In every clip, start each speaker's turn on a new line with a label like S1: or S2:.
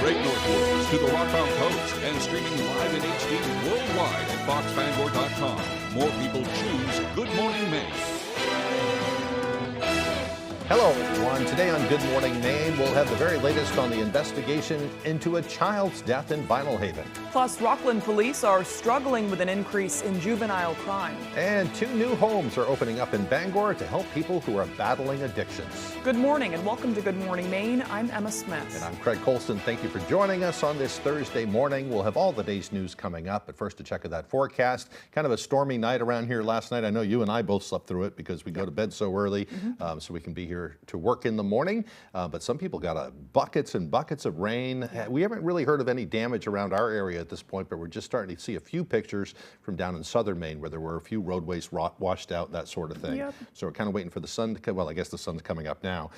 S1: Great North Woods to the Rockbound Coast and streaming live in HD worldwide at foxbangor.com. More people choose Good Morning Maine.
S2: Hello, everyone. Today on Good Morning Maine, we'll have the very latest on the investigation into a child's death in Vinyl Haven.
S3: Plus, Rockland police are struggling with an increase in juvenile crime.
S2: And 2 new homes are opening up in Bangor to help people who are battling addictions.
S3: Good morning and welcome to Good Morning Maine. I'm Emma Smith.
S2: And I'm Craig Colston. Thank you for joining us on this Thursday morning. We'll have all the day's news coming up, but first to check that forecast. Kind of a stormy night around here last night. I know you and I both slept through it because we go to bed so early, so we can be here to work in the morning. But some people got buckets and buckets of rain. We haven't really heard of any damage around our area at this point, but we're just starting to see a few pictures from down in southern Maine where there were a few roadways washed out, that sort of thing. Yep. So we're kind of waiting for the sun to come. Well, I guess the sun's coming up now.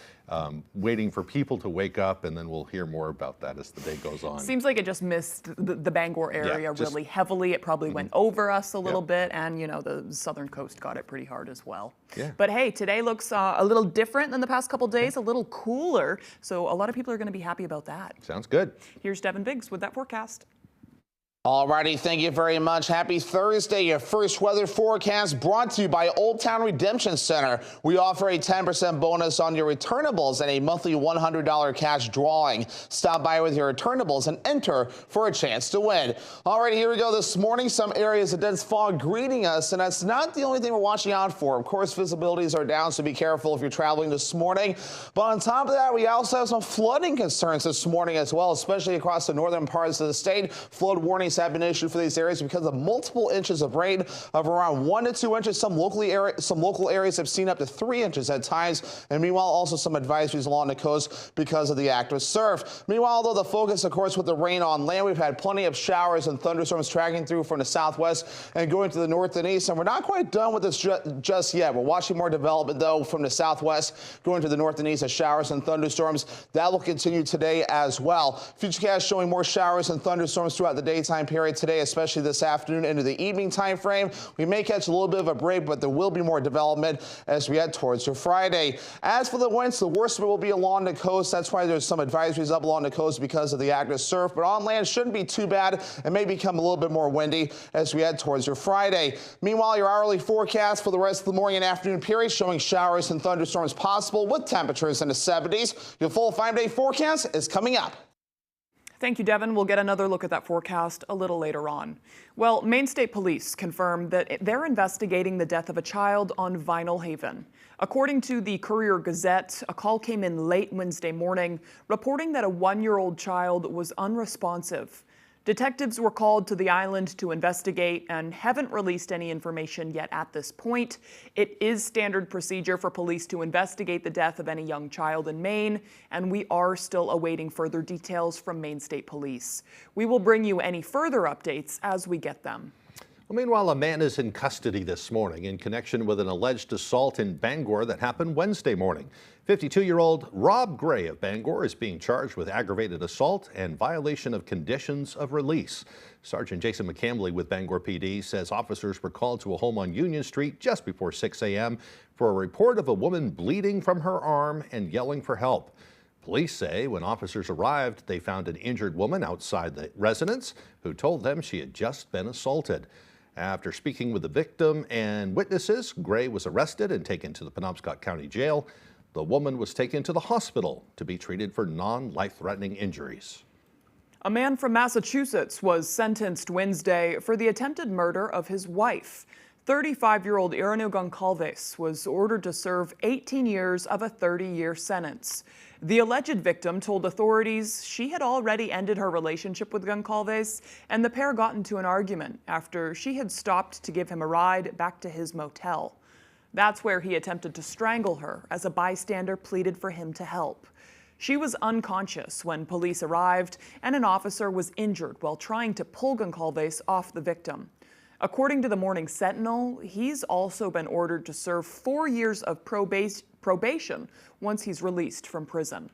S2: Waiting for people to wake up, and then we'll hear more about that as the day goes on.
S3: Seems like it just missed the Bangor area really heavily. It probably went over us a little bit, and you know, the southern coast got it pretty hard as well. Yeah. But hey, today looks a little different than the past couple days, a little cooler, so a lot of people are going to be happy about that.
S2: Sounds good.
S3: Here's Devin Biggs with that forecast.
S4: Alrighty, thank you very much. Happy Thursday. Your first weather forecast brought to you by Old Town Redemption Center. We offer a 10% bonus on your returnables and a monthly $100 cash drawing. Stop by with your returnables and enter for a chance to win. Alright, here we go. This morning, some areas of dense fog greeting us, and that's not the only thing we're watching out for. Of course, visibilities are down, so be careful if you're traveling this morning. But on top of that, we also have some flooding concerns this morning as well, especially across the northern parts of the state. Flood warnings have been issued for these areas because of multiple inches of rain of around 1 to 2 inches. Some local areas have seen up to 3 inches at times, and meanwhile also some advisories along the coast because of the active surf. Meanwhile, though, the focus, of course, with the rain on land, we've had plenty of showers and thunderstorms tracking through from the southwest and going to the north and east, and we're not quite done with this just yet. We're watching more development, though, from the southwest going to the north and east as showers and thunderstorms. That will continue today as well. Futurecast showing more showers and thunderstorms throughout the daytime period today, especially this afternoon into the evening time frame. We may catch a little bit of a break, but there will be more development as we head towards your Friday. As for the winds, the worst of it will be along the coast. That's why there's some advisories up along the coast because of the active surf, but on land shouldn't be too bad. It may become a little bit more windy as we head towards your Friday. Meanwhile, your hourly forecast for the rest of the morning and afternoon period showing showers and thunderstorms possible with temperatures in the 70s. Your full 5-day forecast is coming up.
S3: Thank you, Devin. We'll get another look at that forecast a little later on. Well, Maine State Police confirmed that they're investigating the death of a child on Vinyl Haven. According to the Courier-Gazette, a call came in late Wednesday morning reporting that a 1-year-old child was unresponsive. Detectives were called to the island to investigate and haven't released any information yet at this point. It is standard procedure for police to investigate the death of any young child in Maine, and we are still awaiting further details from Maine State Police. We will bring you any further updates as we get them.
S2: Well, meanwhile, a man is in custody this morning in connection with an alleged assault in Bangor that happened Wednesday morning. 52-year-old Rob Gray of Bangor is being charged with aggravated assault and violation of conditions of release. Sergeant Jason McCambly with Bangor PD says officers were called to a home on Union Street just before 6 a.m. for a report of a woman bleeding from her arm and yelling for help. Police say when officers arrived, they found an injured woman outside the residence who told them she had just been assaulted. After speaking with the victim and witnesses, Gray was arrested and taken to the Penobscot County Jail. The woman was taken to the hospital to be treated for non-life-threatening injuries.
S3: A man from Massachusetts was sentenced Wednesday for the attempted murder of his wife. 35-year-old Irene Goncalves was ordered to serve 18 years of a 30-year sentence. The alleged victim told authorities she had already ended her relationship with Goncalves, and the pair got into an argument after she had stopped to give him a ride back to his motel. That's where he attempted to strangle her as a bystander pleaded for him to help. She was unconscious when police arrived, and an officer was injured while trying to pull Goncalves off the victim. According to the Morning Sentinel, he's also been ordered to serve 4 years of probation once he's released from prison.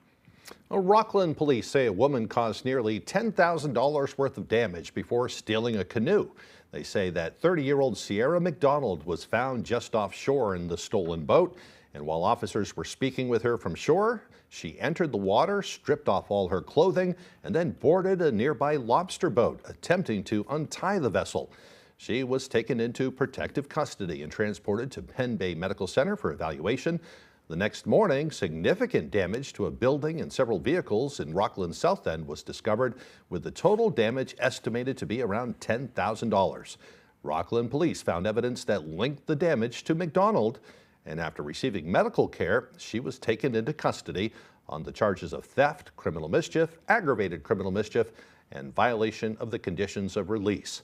S2: Rockland police say a woman caused nearly $10,000 worth of damage before stealing a canoe. They say that 30-year-old Sierra McDonald was found just offshore in the stolen boat, and while officers were speaking with her from shore, She entered the water, stripped off all her clothing, and then boarded a nearby lobster boat, attempting to untie the vessel. She was taken into protective custody and transported to Penn Bay Medical Center for evaluation. The next morning, significant damage to a building and several vehicles in Rockland's South End was discovered, with the total damage estimated to be around $10,000. Rockland police found evidence that linked the damage to McDonald, and after receiving medical care, she was taken into custody on the charges of theft, criminal mischief, aggravated criminal mischief, and violation of the conditions of release.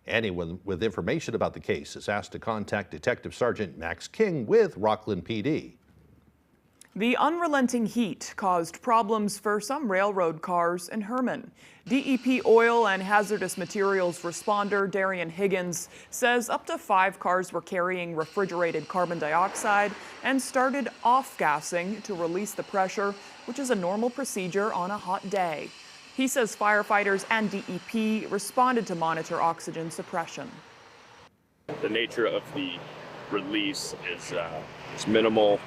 S2: Anyone with information about the case is asked to contact Detective Sergeant Max King with Rockland PD.
S3: The unrelenting heat caused problems for some railroad cars in Herman. DEP oil and hazardous materials responder Darian Higgins says up to 5 cars were carrying refrigerated carbon dioxide and started off-gassing to release the pressure, which is a normal procedure on a hot day. He says firefighters and DEP responded to monitor oxygen suppression.
S5: The nature of the release is minimal.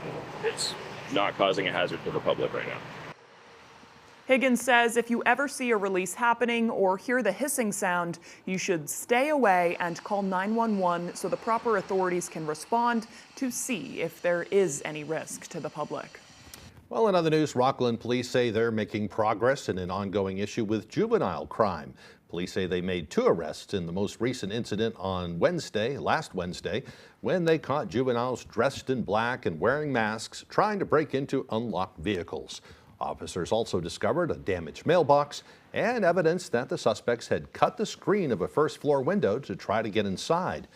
S5: It's not causing a hazard to the public right now.
S3: Higgins says if you ever see a release happening or hear the hissing sound, you should stay away and call 911 so the proper authorities can respond to see if there is any risk to the public.
S2: Well, in other news, Rockland police say they're making progress in an ongoing issue with juvenile crime. Police say they made 2 arrests in the most recent incident on last Wednesday, when they caught juveniles dressed in black and wearing masks trying to break into unlocked vehicles. Officers also discovered a damaged mailbox and evidence that the suspects had cut the screen of a first-floor window to try to get inside.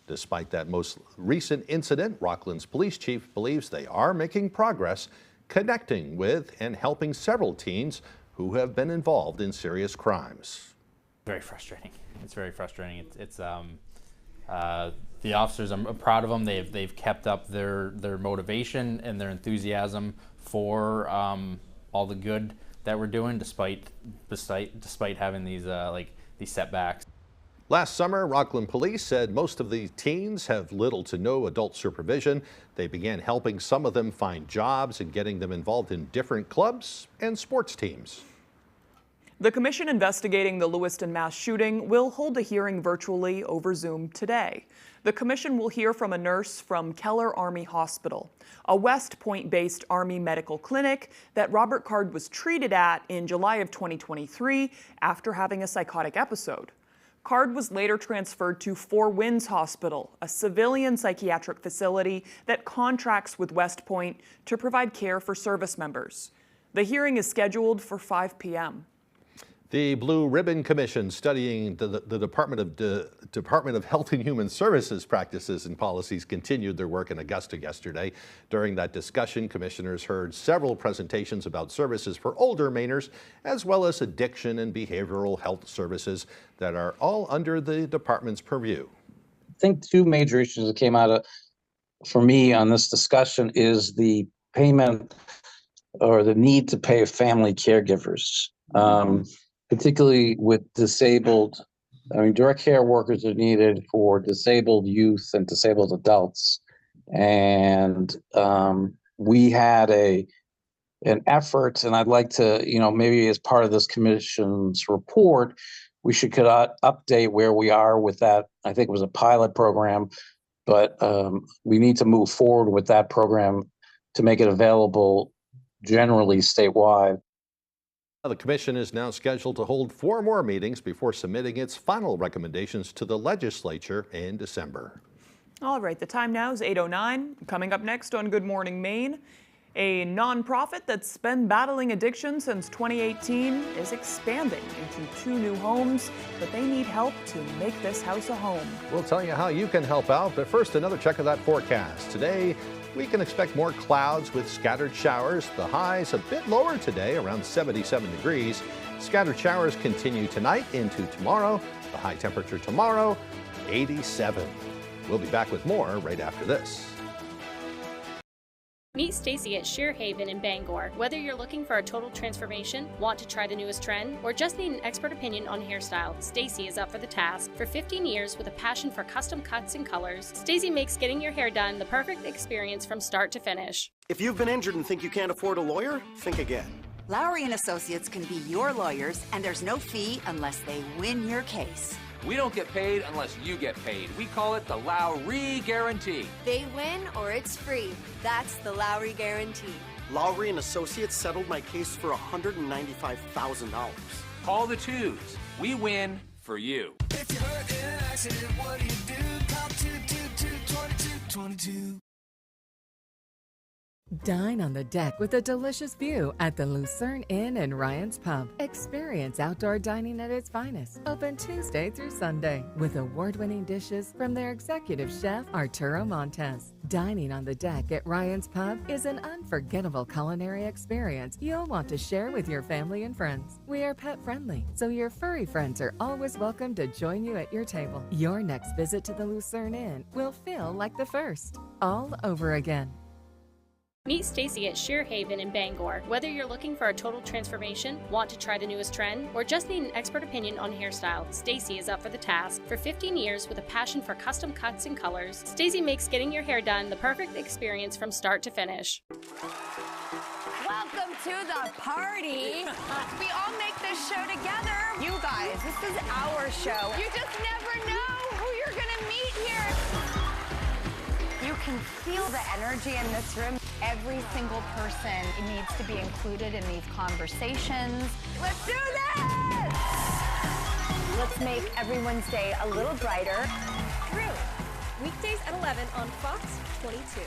S2: Despite that most recent incident, Rockland's police chief believes they are making progress connecting with and helping several teens who have been involved in serious crimes.
S6: Very frustrating. It's very frustrating. The officers, I'm proud of them. They've kept up their motivation and their enthusiasm for all the good that we're doing, despite having these setbacks.
S2: Last summer, Rockland police said most of the teens have little to no adult supervision. They began helping some of them find jobs and getting them involved in different clubs and sports teams.
S3: The commission investigating the Lewiston mass shooting will hold a hearing virtually over Zoom today. The commission will hear from a nurse from Keller Army Hospital, a West Point-based Army medical clinic that Robert Card was treated at in July of 2023 after having a psychotic episode. Card was later transferred to Four Winds Hospital, a civilian psychiatric facility that contracts with West Point to provide care for service members. The hearing is scheduled for 5 p.m.
S2: The Blue Ribbon Commission studying the Department of Health and Human Services practices and policies continued their work in Augusta yesterday. During that discussion, commissioners heard several presentations about services for older Mainers, as well as addiction and behavioral health services that are all under the department's purview.
S7: I think 2 major issues that came out for me on this discussion is the payment or the need to pay family caregivers. Particularly with disabled, direct care workers are needed for disabled youth and disabled adults. And we had an effort, and I'd like to, maybe as part of this commission's report, we should update where we are with that. I think it was a pilot program, but we need to move forward with that program to make it available generally statewide.
S2: The commission is now scheduled to hold 4 more meetings before submitting its final recommendations to the legislature in December.
S3: All right, the time now is 8:09. Coming up next on Good Morning Maine, a nonprofit that's been battling addiction since 2018 is expanding into 2 new homes, but they need help to make this house a home.
S2: We'll tell you how you can help out, but first another check of that forecast. Today, we can expect more clouds with scattered showers. The highs a bit lower today, around 77 degrees. Scattered showers continue tonight into tomorrow. The high temperature tomorrow, 87. We'll be back with more right after this.
S8: Meet Stacy at Sheer Haven in Bangor. Whether you're looking for a total transformation, want to try the newest trend, or just need an expert opinion on hairstyle, Stacy is up for the task. For 15 years with a passion for custom cuts and colors, Stacy makes getting your hair done the perfect experience from start to finish.
S9: If you've been injured and think you can't afford a lawyer, think again.
S10: Lowry & Associates can be your lawyers, and there's no fee unless they win your case.
S11: We don't get paid unless you get paid. We call it the Lowry Guarantee.
S12: They win or it's free. That's the Lowry Guarantee.
S9: Lowry & Associates settled my case for $195,000.
S11: Call the twos. We win for you.
S13: If you're hurt in an accident, what do you do? Call 222-2222.
S14: Dine on the deck with a delicious view at the Lucerne Inn and Ryan's Pub. Experience outdoor dining at its finest. Open Tuesday through Sunday with award-winning dishes from their executive chef, Arturo Montes. Dining on the deck at Ryan's Pub is an unforgettable culinary experience you'll want to share with your family and friends. We are pet-friendly, so your furry friends are always welcome to join you at your table. Your next visit to the Lucerne Inn will feel like the first, all over again.
S8: Meet Stacy at Sheer Haven in Bangor. Whether you're looking for a total transformation, want to try the newest trend, or just need an expert opinion on hairstyle, Stacy is up for the task. For 15 years with a passion for custom cuts and colors, Stacy makes getting your hair done the perfect experience from start to finish.
S12: Welcome to the party. We all make this show together. You guys, this is our show. You just never know who you're gonna meet here. You can feel the energy in this room. Every single person needs to be included in these conversations. Let's do this! Let's make everyone's day a little brighter.
S15: Drew, weekdays at 11 on Fox 22.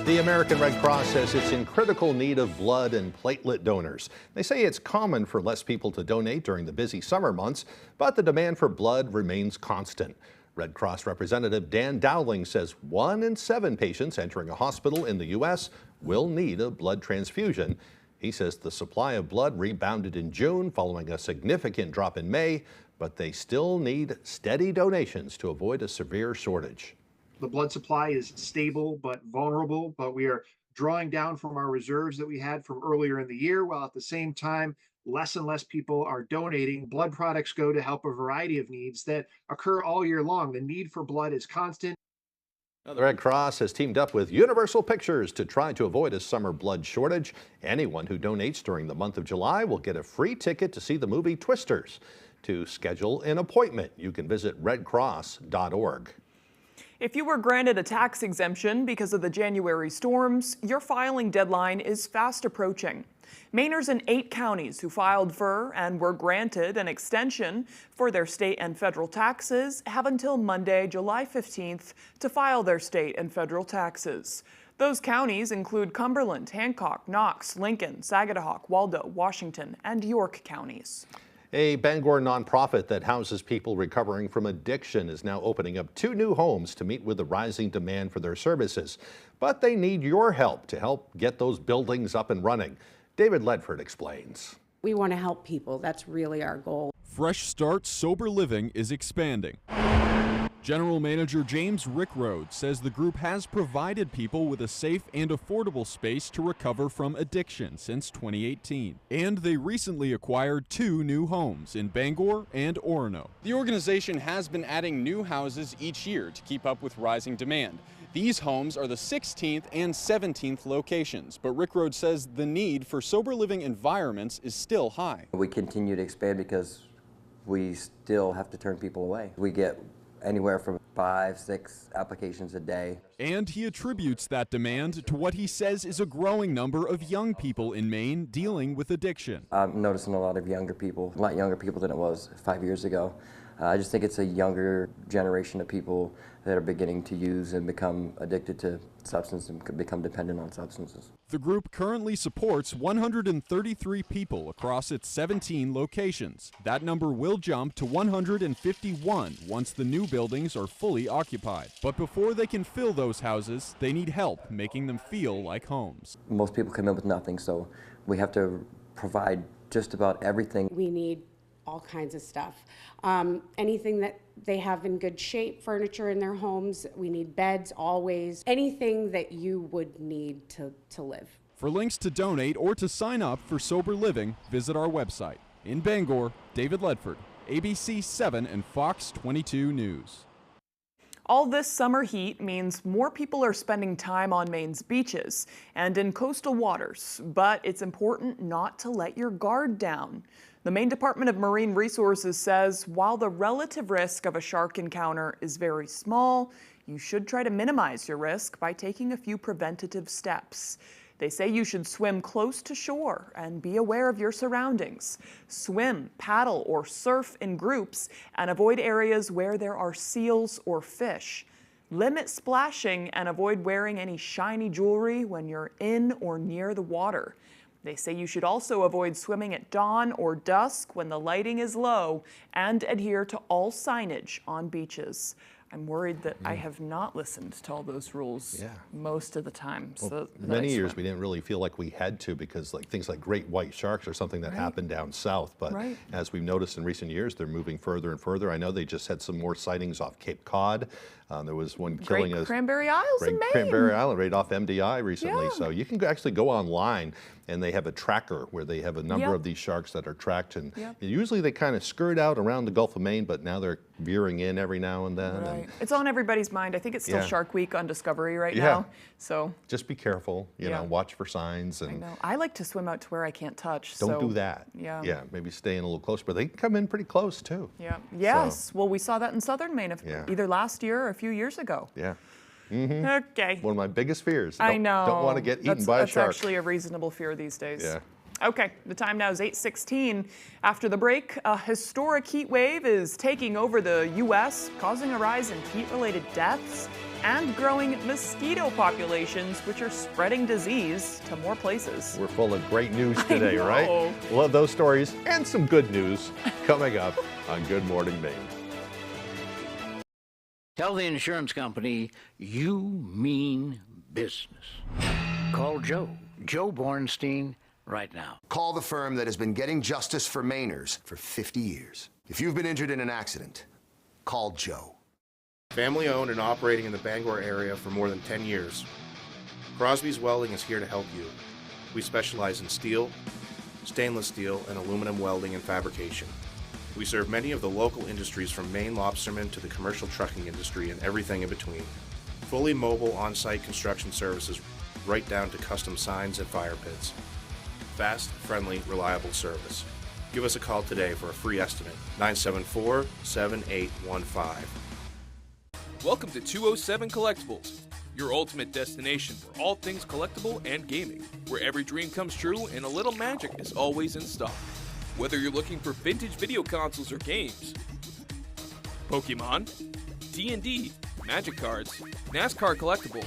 S2: The American Red Cross says it's in critical need of blood and platelet donors. They say it's common for less people to donate during the busy summer months, but the demand for blood remains constant. Red Cross Representative Dan Dowling says 1 in 7 patients entering a hospital in the U.S. will need a blood transfusion. He says the supply of blood rebounded in June following a significant drop in May, but they still need steady donations to avoid a severe shortage.
S16: The blood supply is stable but vulnerable, but we are drawing down from our reserves that we had from earlier in the year, while at the same time, less and less people are donating. Blood products go to help a variety of needs that occur all year long. The need for blood is constant.
S2: The Red Cross has teamed up with Universal Pictures to try to avoid a summer blood shortage. Anyone who donates during the month of July will get a free ticket to see the movie Twisters. To schedule an appointment, you can visit redcross.org.
S3: If you were granted a tax exemption because of the January storms, your filing deadline is fast approaching. Mainers in 8 counties who filed for and were granted an extension for their state and federal taxes have until Monday, July 15th to file their state and federal taxes. Those counties include Cumberland, Hancock, Knox, Lincoln, Sagadahoc, Waldo, Washington, and York counties.
S2: A Bangor nonprofit that houses people recovering from addiction is now opening up 2 new homes to meet with the rising demand for their services. But they need your help to help get those buildings up and running. David Ledford explains.
S17: We want to help people. That's really our goal.
S18: Fresh Start Sober Living is expanding. General Manager James Rickroad says the group has provided people with a safe and affordable space to recover from addiction since 2018. And they recently acquired 2 new homes in Bangor and Orono.
S19: The organization has been adding new houses each year to keep up with rising demand. These homes are the 16th and 17th locations, but Rickroad says the need for sober living environments is still high.
S20: We continue to expand because we still have to turn people away. We get anywhere from 5-6 applications a day.
S18: And he attributes that demand to what he says is a growing number of young people in Maine dealing with addiction.
S20: I'm noticing a lot of younger people, a lot younger people than it was 5 years ago. I just think it's a younger generation of people that are beginning to use and become addicted to substances and become dependent on substances.
S18: The group currently supports 133 people across its 17 locations. That number will jump to 151 once the new buildings are fully occupied. But before they can fill those houses, they need help making them feel like homes.
S20: Most people come in with nothing, so we have to provide just about everything.
S17: We need all kinds of stuff. Anything that they have in good shape, furniture in their homes. We need beds always. Anything that you would need to live.
S18: For links to donate or to sign up for Sober Living, visit our website. In Bangor, David Ledford, ABC 7 and Fox 22 News.
S3: All this summer heat means more people are spending time on Maine's beaches and in coastal waters, but it's important not to let your guard down. The Maine Department of Marine Resources says while the relative risk of a shark encounter is very small, you should try to minimize your risk by taking a few preventative steps. They say you should swim close to shore and be aware of your surroundings. Swim, paddle, or surf in groups and avoid areas where there are seals or fish. Limit splashing and avoid wearing any shiny jewelry when you're in or near the water. They say you should also avoid swimming at dawn or dusk when the lighting is low and adhere to all signage on beaches. I'm worried that I have not listened to all those rules most of the time.
S2: Well,
S3: So
S2: many years we didn't really feel like we had to because things like great white sharks are something that happened down south. But as we've noticed in recent years, they're moving further and further. I know they just had some more sightings off Cape Cod. There was one killing
S3: Great Cranberry Isles in Maine.
S2: Cranberry Island right off MDI recently.
S3: Yeah.
S2: So you can actually go online and they have a tracker where they have a number of these sharks that are tracked. And usually they kind of skirt out around the Gulf of Maine, but now they're veering in every now and then.
S3: Right.
S2: And
S3: It's on everybody's mind. I think it's still Shark Week on Discovery right
S2: Yeah.
S3: now. So
S2: just be careful, you know, watch for signs. And
S3: I know. I like to swim out to where I can't touch.
S2: don't
S3: so,
S2: do that.
S3: Yeah.
S2: Maybe stay in a little closer, but they can come in pretty close too.
S3: Yeah. Yes. Well, we saw that in southern Maine either last year or a few years ago.
S2: Yeah.
S3: Okay.
S2: One of my biggest fears.
S3: I know.
S2: Don't want to get eaten by a
S3: That's
S2: shark.
S3: actually a reasonable fear these days.
S2: Yeah.
S3: Okay, the time now is 8:16. After the break, a historic heat wave is taking over the U.S., causing a rise in heat-related deaths and growing mosquito populations, which are spreading disease to more places.
S2: We're full of great news today,
S3: I
S2: right?
S3: know.
S2: We'll have those stories and some good news coming up on Good Morning Maine.
S21: Tell the insurance company you mean business. Call Joe Bornstein, right now.
S22: Call the firm that has been getting justice for Mainers for 50 years. If you've been injured in an accident, call Joe.
S23: Family owned and operating in the Bangor area for more than 10 years. Crosby's Welding is here to help you. We specialize in steel, stainless steel, and aluminum welding and fabrication. We serve many of the local industries from Maine lobstermen to the commercial trucking industry and everything in between. Fully mobile on-site construction services right down to custom signs and fire pits. Fast, friendly, reliable service. Give us a call today for a free estimate, 974-7815.
S24: Welcome to 207 Collectibles, your ultimate destination for all things collectible and gaming, where every dream comes true and a little magic is always in stock. Whether you're looking for vintage video consoles or games, Pokemon, D&D, Magic cards, NASCAR collectibles,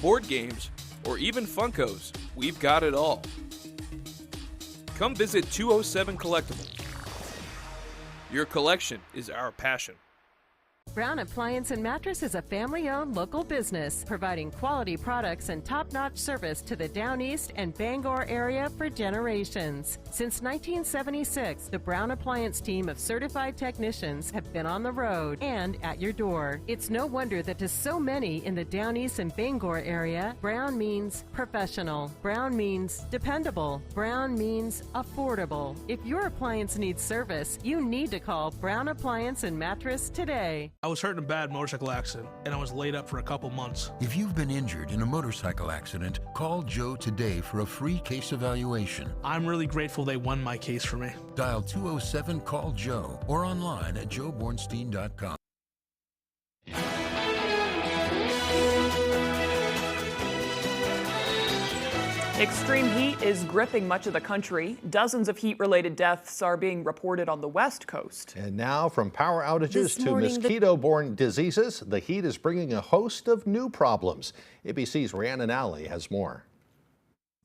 S24: board games, or even Funkos, we've got it all. Come visit 207 Collectibles. Your collection is our passion.
S25: Brown Appliance and Mattress is a family-owned local business, providing quality products and top-notch service to the Down East and Bangor area for generations. Since 1976, the Brown Appliance team of certified technicians have been on the road and at your door. It's no wonder that to so many in the Down East and Bangor area, Brown means professional. Brown means dependable. Brown means affordable. If your appliance needs service, you need to call Brown Appliance and Mattress today.
S26: I was hurt in a bad motorcycle accident, and I was laid up for a couple months.
S27: If you've been injured in a motorcycle accident, call Joe today for a free case evaluation.
S26: I'm really grateful they won my case for me.
S27: Dial 207-CALL-JOE or online at joebornstein.com.
S3: Extreme heat is gripping much of the country. Dozens of heat-related deaths are being reported on the West Coast.
S2: And now from power outages to mosquito-borne diseases, the heat is bringing a host of new problems. ABC's Rhiannon Alley has more.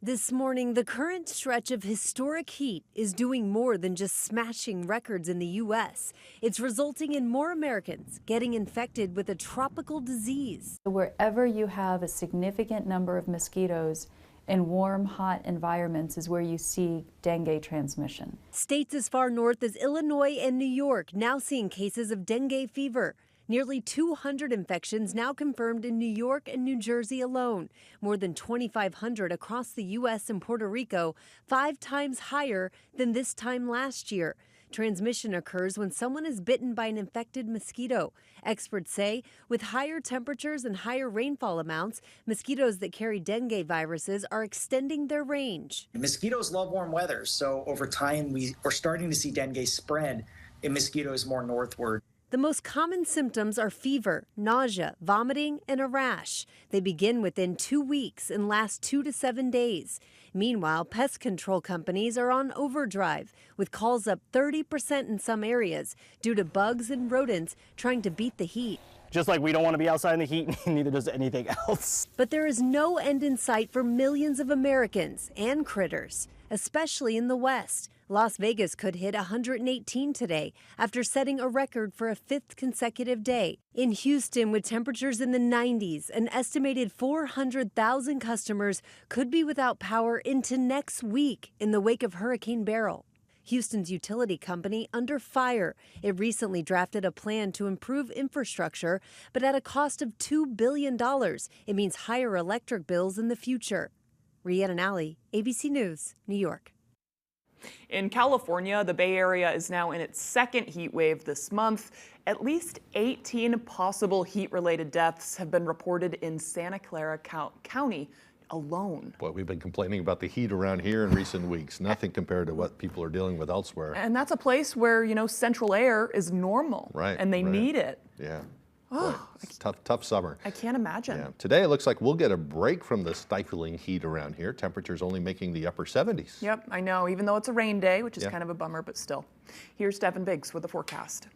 S28: This morning, the current stretch of historic heat is doing more than just smashing records in the U.S. It's resulting in more Americans getting infected with a tropical disease.
S29: Wherever you have a significant number of mosquitoes,
S1: in warm, hot environments is where you see dengue transmission.
S28: States as far north as Illinois and New York now seeing cases of dengue fever. Nearly 200 infections now confirmed in New York and New Jersey alone. More than 2,500 across the U.S. and Puerto Rico, 5 times higher than this time last year. Transmission occurs when someone is bitten by an infected mosquito. Experts say with higher temperatures and higher rainfall amounts, mosquitoes that carry dengue viruses are extending their range.
S4: Mosquitoes love warm weather, so over time we're starting to see dengue spread in mosquitoes more northward.
S28: The most common symptoms are fever, nausea, vomiting, and a rash. They begin within 2 weeks and last 2 to 7 days. Meanwhile, pest control companies are on overdrive, with calls up 30% in some areas due to bugs and rodents trying to beat the heat.
S5: Just like we don't want to be outside in the heat, neither does anything else.
S28: But there is no end in sight for millions of Americans and critters, especially in the West. Las Vegas could hit 118 today after setting a record for a 5th consecutive day. In Houston, with temperatures in the 90s, an estimated 400,000 customers could be without power into next week in the wake of Hurricane Beryl. Houston's utility company under fire. It recently drafted a plan to improve infrastructure, but at a cost of $2 billion. It means higher electric bills in the future. Rhiannon Alley, ABC News, New York.
S3: In California, the Bay Area is now in its second heat wave this month. At least 18 possible heat-related deaths have been reported in Santa Clara County alone.
S2: Boy, we've been complaining about the heat around here in recent weeks. Nothing compared to what people are dealing with elsewhere.
S3: And that's a place where, central air is normal.
S2: Right.
S3: And they need it.
S2: Yeah. Boy, it's tough summer.
S3: I can't imagine.
S2: Yeah. Today it looks like we'll get a break from the stifling heat around here. Temperatures only making the upper 70s.
S3: Yep, I know, even though it's a rain day, which is kind of a bummer, but still. Here's Devin Biggs with the forecast.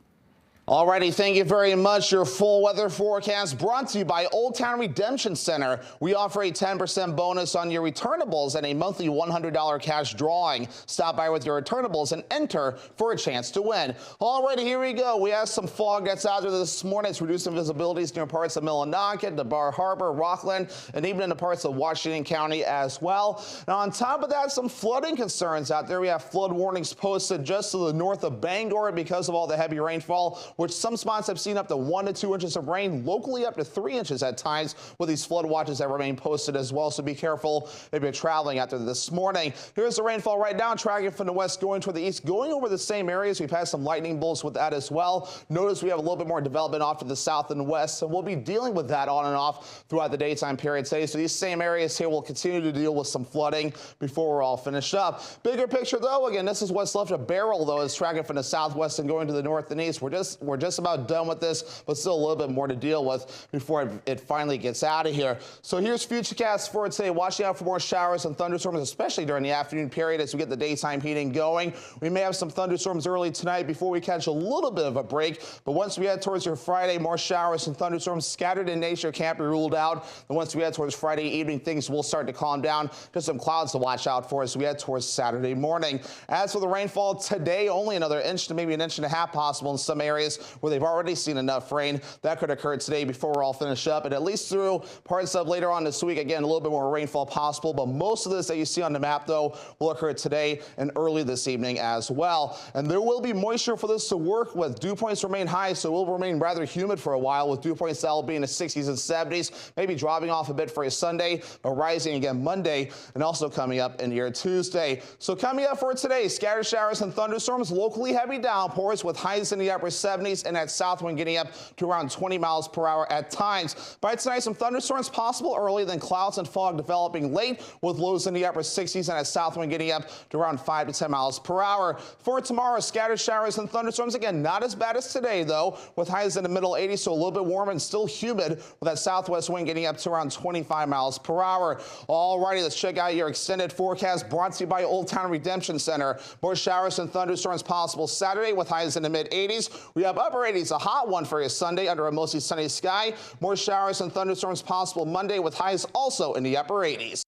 S6: Alrighty, thank you very much. Your full weather forecast brought to you by Old Town Redemption Center. We offer a 10% bonus on your returnables and a monthly $100 cash drawing. Stop by with your returnables and enter for a chance to win. Alrighty, here we go. We have some fog that's out there this morning. It's reducing visibilities near parts of Millinocket, the Bar Harbor, Rockland, and even in the parts of Washington County as well. Now, on top of that, some flooding concerns out there. We have flood warnings posted just to the north of Bangor because of all the heavy rainfall, which some spots have seen up to 1 to 2 inches of rain, locally up to 3 inches at times, with these flood watches that remain posted as well. So be careful if you're traveling out there this morning. Here's the rainfall right now, tracking from the west going toward the east, going over the same areas. We've had some lightning bolts with that as well. Notice we have a little bit more development off to the south and west, so we'll be dealing with that on and off throughout the daytime period today. So these same areas here will continue to deal with some flooding before we're all finished up. Bigger picture though, again, this is what's left of Beryl though, is tracking from the southwest and going to the north and east. We're just about done with this, but still a little bit more to deal with before it finally gets out of here. So here's Futurecast for today. Watching out for more showers and thunderstorms, especially during the afternoon period as we get the daytime heating going. We may have some thunderstorms early tonight before we catch a little bit of a break, but once we head towards your Friday, more showers and thunderstorms scattered in nature can't be ruled out. And once we head towards Friday evening, things will start to calm down. Just some clouds to watch out for as we head towards Saturday morning. As for the rainfall today, only another inch to maybe an inch and a half possible in some areas where they've already seen enough rain. That could occur today before we're all finished up, and at least through parts of later on this week. Again, a little bit more rainfall possible, but most of this that you see on the map, though, will occur today and early this evening as well. And there will be moisture for this to work with. Dew points remain high, so it will remain rather humid for a while, with dew points that will be in the 60s and 70s, maybe dropping off a bit for a Sunday, but rising again Monday, and also coming up in your Tuesday. So coming up for today, scattered showers and thunderstorms, locally heavy downpours with highs in the upper 70s, and that south wind getting up to around 20 miles per hour at times. By tonight, some thunderstorms possible early, then clouds and fog developing late, with lows in the upper 60s and a south wind getting up to around 5 to 10 miles per hour. For tomorrow, scattered showers and thunderstorms, again, not as bad as today, though, with highs in the middle 80s, so a little bit warm and still humid, with that southwest wind getting up to around 25 miles per hour. Alrighty, let's check out your extended forecast brought to you by Old Town Redemption Center. More showers and thunderstorms possible Saturday with highs in the mid 80s. We have upper 80s, a hot one for you Sunday under a mostly sunny sky. More showers and thunderstorms possible Monday with highs also in the upper 80s.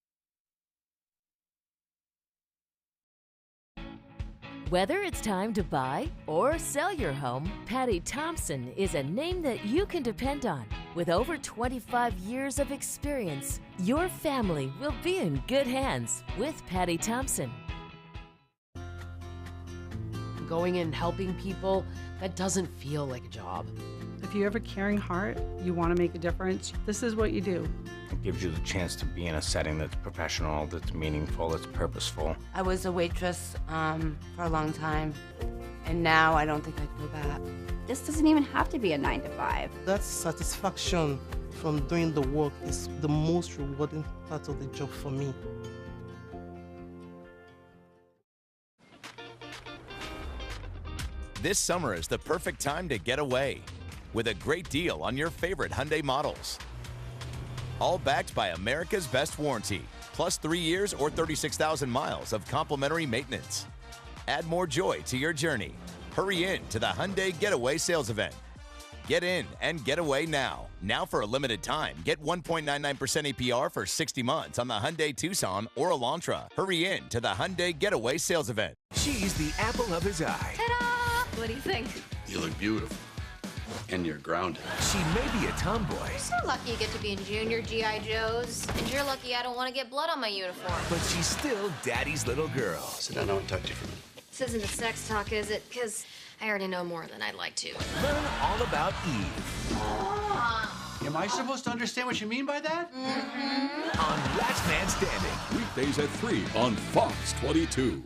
S7: Whether it's time to buy or sell your home, Patty Thompson is a name that you can depend on. With over 25 years of experience, your family will be in good hands with Patty Thompson.
S8: Going in and helping people, that doesn't feel like a job.
S9: If you have a caring heart, you want to make a difference, this is what you do.
S10: It gives you the chance to be in a setting that's professional, that's meaningful, that's purposeful.
S11: I was a waitress for a long time, and now I don't think I'd go back.
S12: This doesn't even have to be a 9 to 5.
S13: That satisfaction from doing the work is the most rewarding part of the job for me.
S14: This summer is the perfect time to get away with a great deal on your favorite Hyundai models. All backed by America's best warranty, plus 3 years or 36,000 miles of complimentary maintenance. Add more joy to your journey. Hurry in to the Hyundai Getaway Sales Event. Get in and get away now. Now for a limited time, get 1.99% APR for 60 months on the Hyundai Tucson or Elantra. Hurry in to the Hyundai Getaway Sales Event.
S15: She's the apple of his eye.
S12: Ta-da! What do you think?
S15: You look beautiful. And you're grounded. She may be a tomboy,
S29: You're so lucky you get to be in junior G.I. Joes. And you're lucky I don't want to get blood on my uniform.
S15: but she's still daddy's little girl. Sit down, I want to talk to you for a minute.
S29: This isn't a sex talk, is it? Because I already know more than I'd like to.
S15: Learn all about Eve
S30: Am I supposed to understand what you mean by that?
S15: on Last Man Standing.
S18: Weekdays at 3 on Fox 22.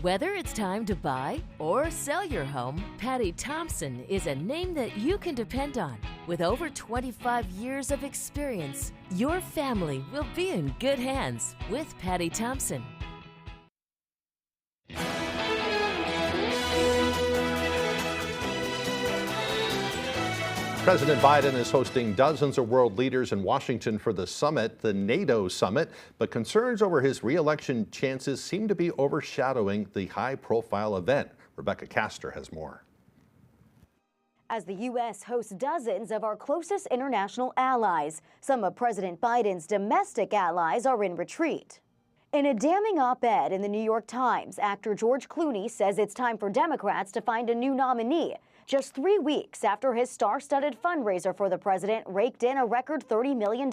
S7: Whether it's time to buy or sell your home, Patty Thompson is a name that you can depend on. With over 25 years of experience, your family will be in good hands with Patty Thompson.
S2: President Biden is hosting dozens of world leaders in Washington for the summit, the NATO summit, but concerns over his re-election chances seem to be overshadowing the high-profile event. Rebecca Castor has more.
S31: As the U.S. hosts dozens of our closest international allies, some of President Biden's domestic allies are in retreat. In a damning op-ed in the New York Times, actor George Clooney says it's time for Democrats to find a new nominee, just 3 weeks after his star-studded fundraiser for the president raked in a record $30 million.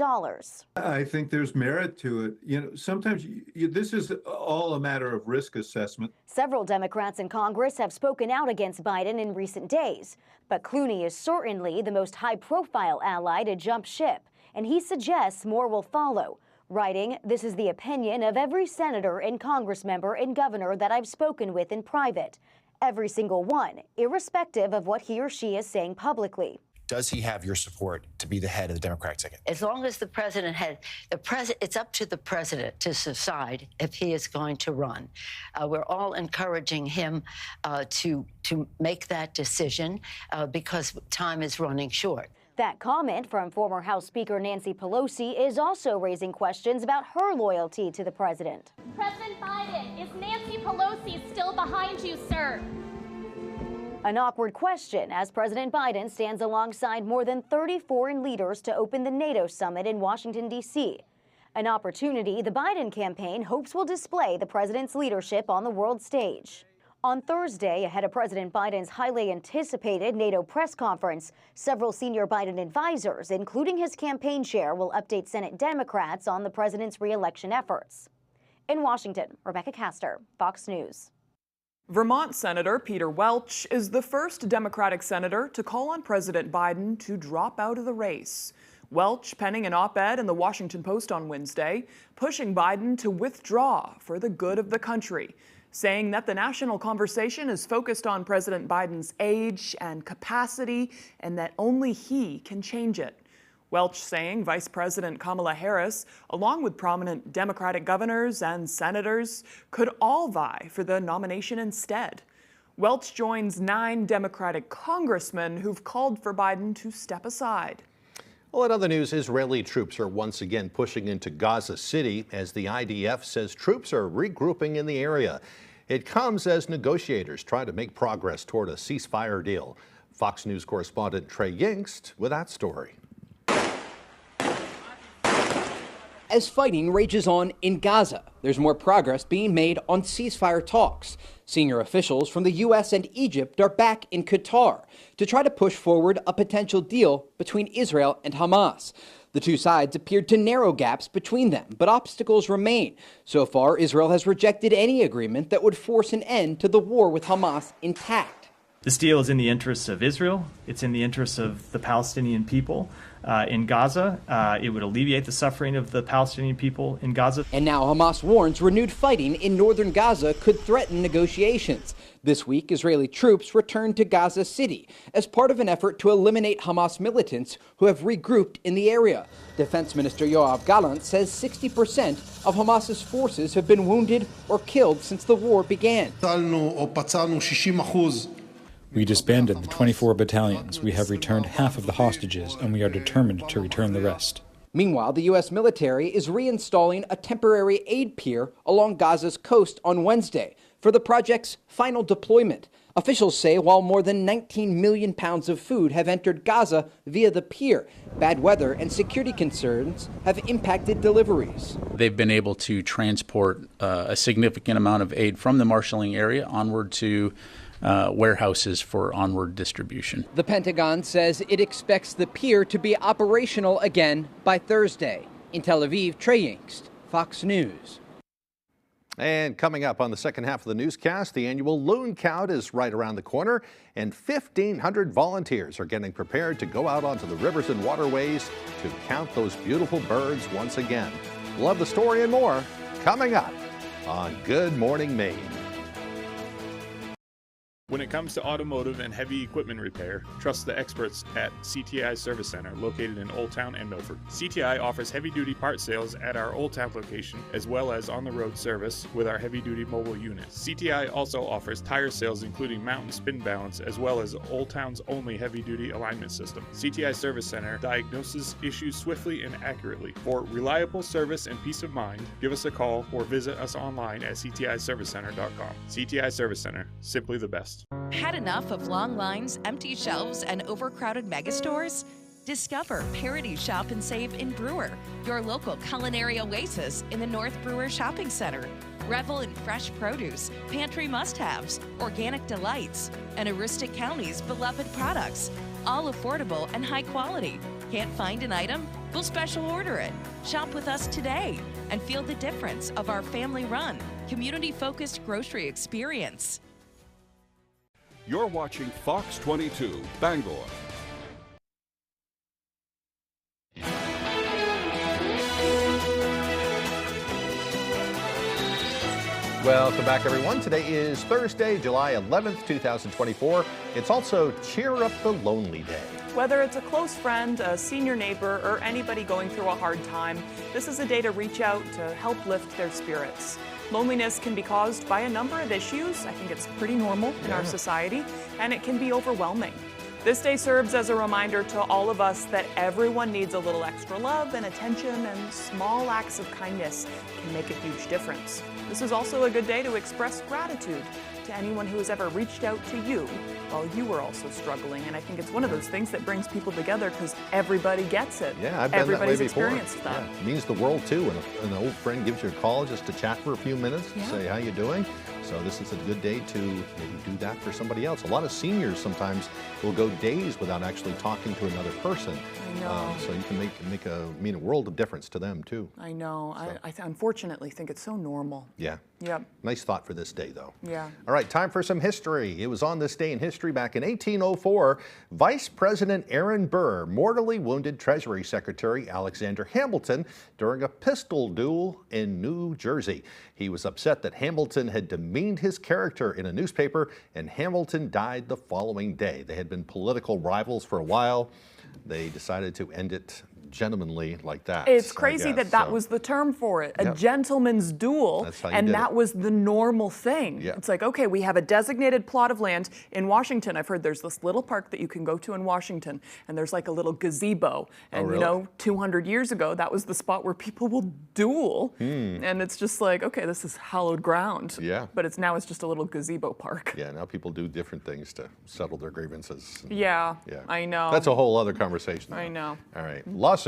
S32: I think there's merit to it. You know, sometimes this is all a matter of risk assessment.
S31: Several Democrats in Congress have spoken out against Biden in recent days, but Clooney is certainly the most high-profile ally to jump ship, and he suggests more will follow, writing, "This is the opinion of every senator and congressmember and governor that I've spoken with in private. Every single one, irrespective of what he or she is saying publicly."
S33: Does he have your support to be the head of the Democratic ticket?
S34: As long as the president it's up to the president to decide if he is going to run. We're all encouraging him to make that decision because time is running short.
S31: That comment from former House Speaker Nancy Pelosi is also raising questions about her loyalty to the president.
S35: President Biden, is Nancy Pelosi still behind you, sir?
S31: An awkward question as President Biden stands alongside more than 30 foreign leaders to open the NATO summit in Washington, D.C. An opportunity the Biden campaign hopes will display the president's leadership on the world stage. On Thursday, ahead of President Biden's highly anticipated NATO press conference, several senior Biden advisors, including his campaign chair, will update Senate Democrats on the president's re-election efforts. In Washington, Rebecca Castor, Fox News.
S3: Vermont Senator Peter Welch is the first Democratic senator to call on President Biden to drop out of the race. Welch penning an op-ed in the Washington Post on Wednesday, pushing Biden to withdraw for the good of the country, saying that the national conversation is focused on President Biden's age and capacity and that only he can change it. Welch saying Vice President Kamala Harris, along with prominent Democratic governors and senators, could all vie for the nomination instead. Welch joins 9 Democratic congressmen who've called for Biden to step aside.
S2: Well, in other news, Israeli troops are once again pushing into Gaza City as the IDF says troops are regrouping in the area. It comes as negotiators try to make progress toward a ceasefire deal. Fox News correspondent Trey Yingst with that story.
S1: as fighting rages on in Gaza. There's more progress being made on ceasefire talks. Senior officials from the U.S. and Egypt are back in Qatar to try to push forward a potential deal between Israel and Hamas. The two sides appeared to narrow gaps between them, but obstacles remain. So far, Israel has rejected any agreement that would force an end to the war with Hamas intact.
S4: This deal is in the interests of Israel. It's in the interests of the Palestinian people in Gaza. It would alleviate the suffering of the Palestinian people in Gaza.
S1: And now Hamas warns renewed fighting in northern Gaza could threaten negotiations. This week, Israeli troops returned to Gaza City as part of an effort to eliminate Hamas militants who have regrouped in the area. Defense Minister Yoav Gallant says 60% of Hamas's forces have been wounded or killed since the war began.
S5: We disbanded the 24 battalions. We have returned half of the hostages, and we are determined to return the rest.
S1: Meanwhile, the U.S. military is reinstalling a temporary aid pier along Gaza's coast on Wednesday for the project's final deployment. Officials say while more than 19 million pounds of food have entered Gaza via the pier, bad weather and security concerns have impacted deliveries.
S16: They've been able to transport a significant amount of aid from the marshalling area onward to warehouses for onward distribution.
S1: The Pentagon says it expects the pier to be operational again by Thursday. In Tel Aviv, Trey Yingst, Fox News.
S2: And coming up on the second half of the newscast, the annual loon count is right around the corner, and 1,500 volunteers are getting prepared to go out onto the rivers and waterways to count those beautiful birds once again. We'll have the story and more coming up on Good Morning Maine.
S17: When it comes to automotive and heavy equipment repair, trust the experts at CTI Service Center, located in Old Town and Milford. CTI offers heavy-duty part sales at our Old Town location, as well as on-the-road service with our heavy-duty mobile units. CTI also offers tire sales, including mount and spin balance, as well as Old Town's only heavy-duty alignment system. CTI Service Center diagnoses issues swiftly and accurately. For reliable service and peace of mind, give us a call or visit us online at ctiservicecenter.com. CTI Service Center, simply the best.
S19: Had enough of long lines, empty shelves, and overcrowded megastores? Discover Parity Shop and Save in Brewer, your local culinary oasis in the North Brewer Shopping Center. Revel in fresh produce, pantry must-haves, organic delights, and Aroostook County's beloved products, all affordable and high quality. Can't find an item? We'll special order it. Shop with us today and feel the difference of our family-run, community-focused grocery experience.
S18: You're watching Fox 22, Bangor.
S2: Welcome back, everyone. Today is Thursday, July 11th, 2024. It's also Cheer Up the Lonely Day.
S3: Whether it's a close friend, a senior neighbor, or anybody going through a hard time, this is a day to reach out to help lift their spirits. Loneliness can be caused by a number of issues. I think it's pretty normal in our society, and it can be overwhelming. This day serves as a reminder to all of us that everyone needs a little extra love and attention, and small acts of kindness can make a huge difference. This is also a good day to express gratitude to anyone who has ever reached out to you while you were also struggling. And I think it's one of those things that brings people together because everybody gets it.
S2: Yeah, I've been
S3: Everybody's
S2: that way before.
S3: experienced that.
S2: Yeah, it means the world too. When an old friend gives you a call just to chat for a few minutes and say, how you doing? So this is a good day to maybe do that for somebody else. A lot of seniors sometimes will go days without actually talking to another person.
S3: I know.
S2: So you can mean a world of difference to them too.
S3: I know. So. I unfortunately think it's so normal.
S2: Yeah.
S3: Yep.
S2: Nice thought for this day, though.
S3: Yeah.
S2: All right, time for some history. It was on this day in history back in 1804, Vice President Aaron Burr mortally wounded Treasury Secretary Alexander Hamilton during a pistol duel in New Jersey. He was upset that Hamilton had demeaned his character in a newspaper, and Hamilton died the following day. They had been political rivals for a while. They decided to end it gentlemanly like that.
S3: It's crazy that was the term for it, a gentleman's duel, and that was the normal thing.
S2: Yep.
S3: It's like, okay, we have a designated plot of land in Washington. I've heard there's this little park that you can go to in Washington, and there's like a little gazebo. And
S2: really?
S3: you know, 200 years ago, that was the spot where people will duel. And it's just like, okay, this is hallowed ground.
S2: Yeah.
S3: But now it's just a little gazebo park.
S2: Yeah, now people do different things to settle their grievances.
S3: Yeah, I know.
S2: That's a whole other conversation.
S3: I know.
S2: All right. Lawsuit.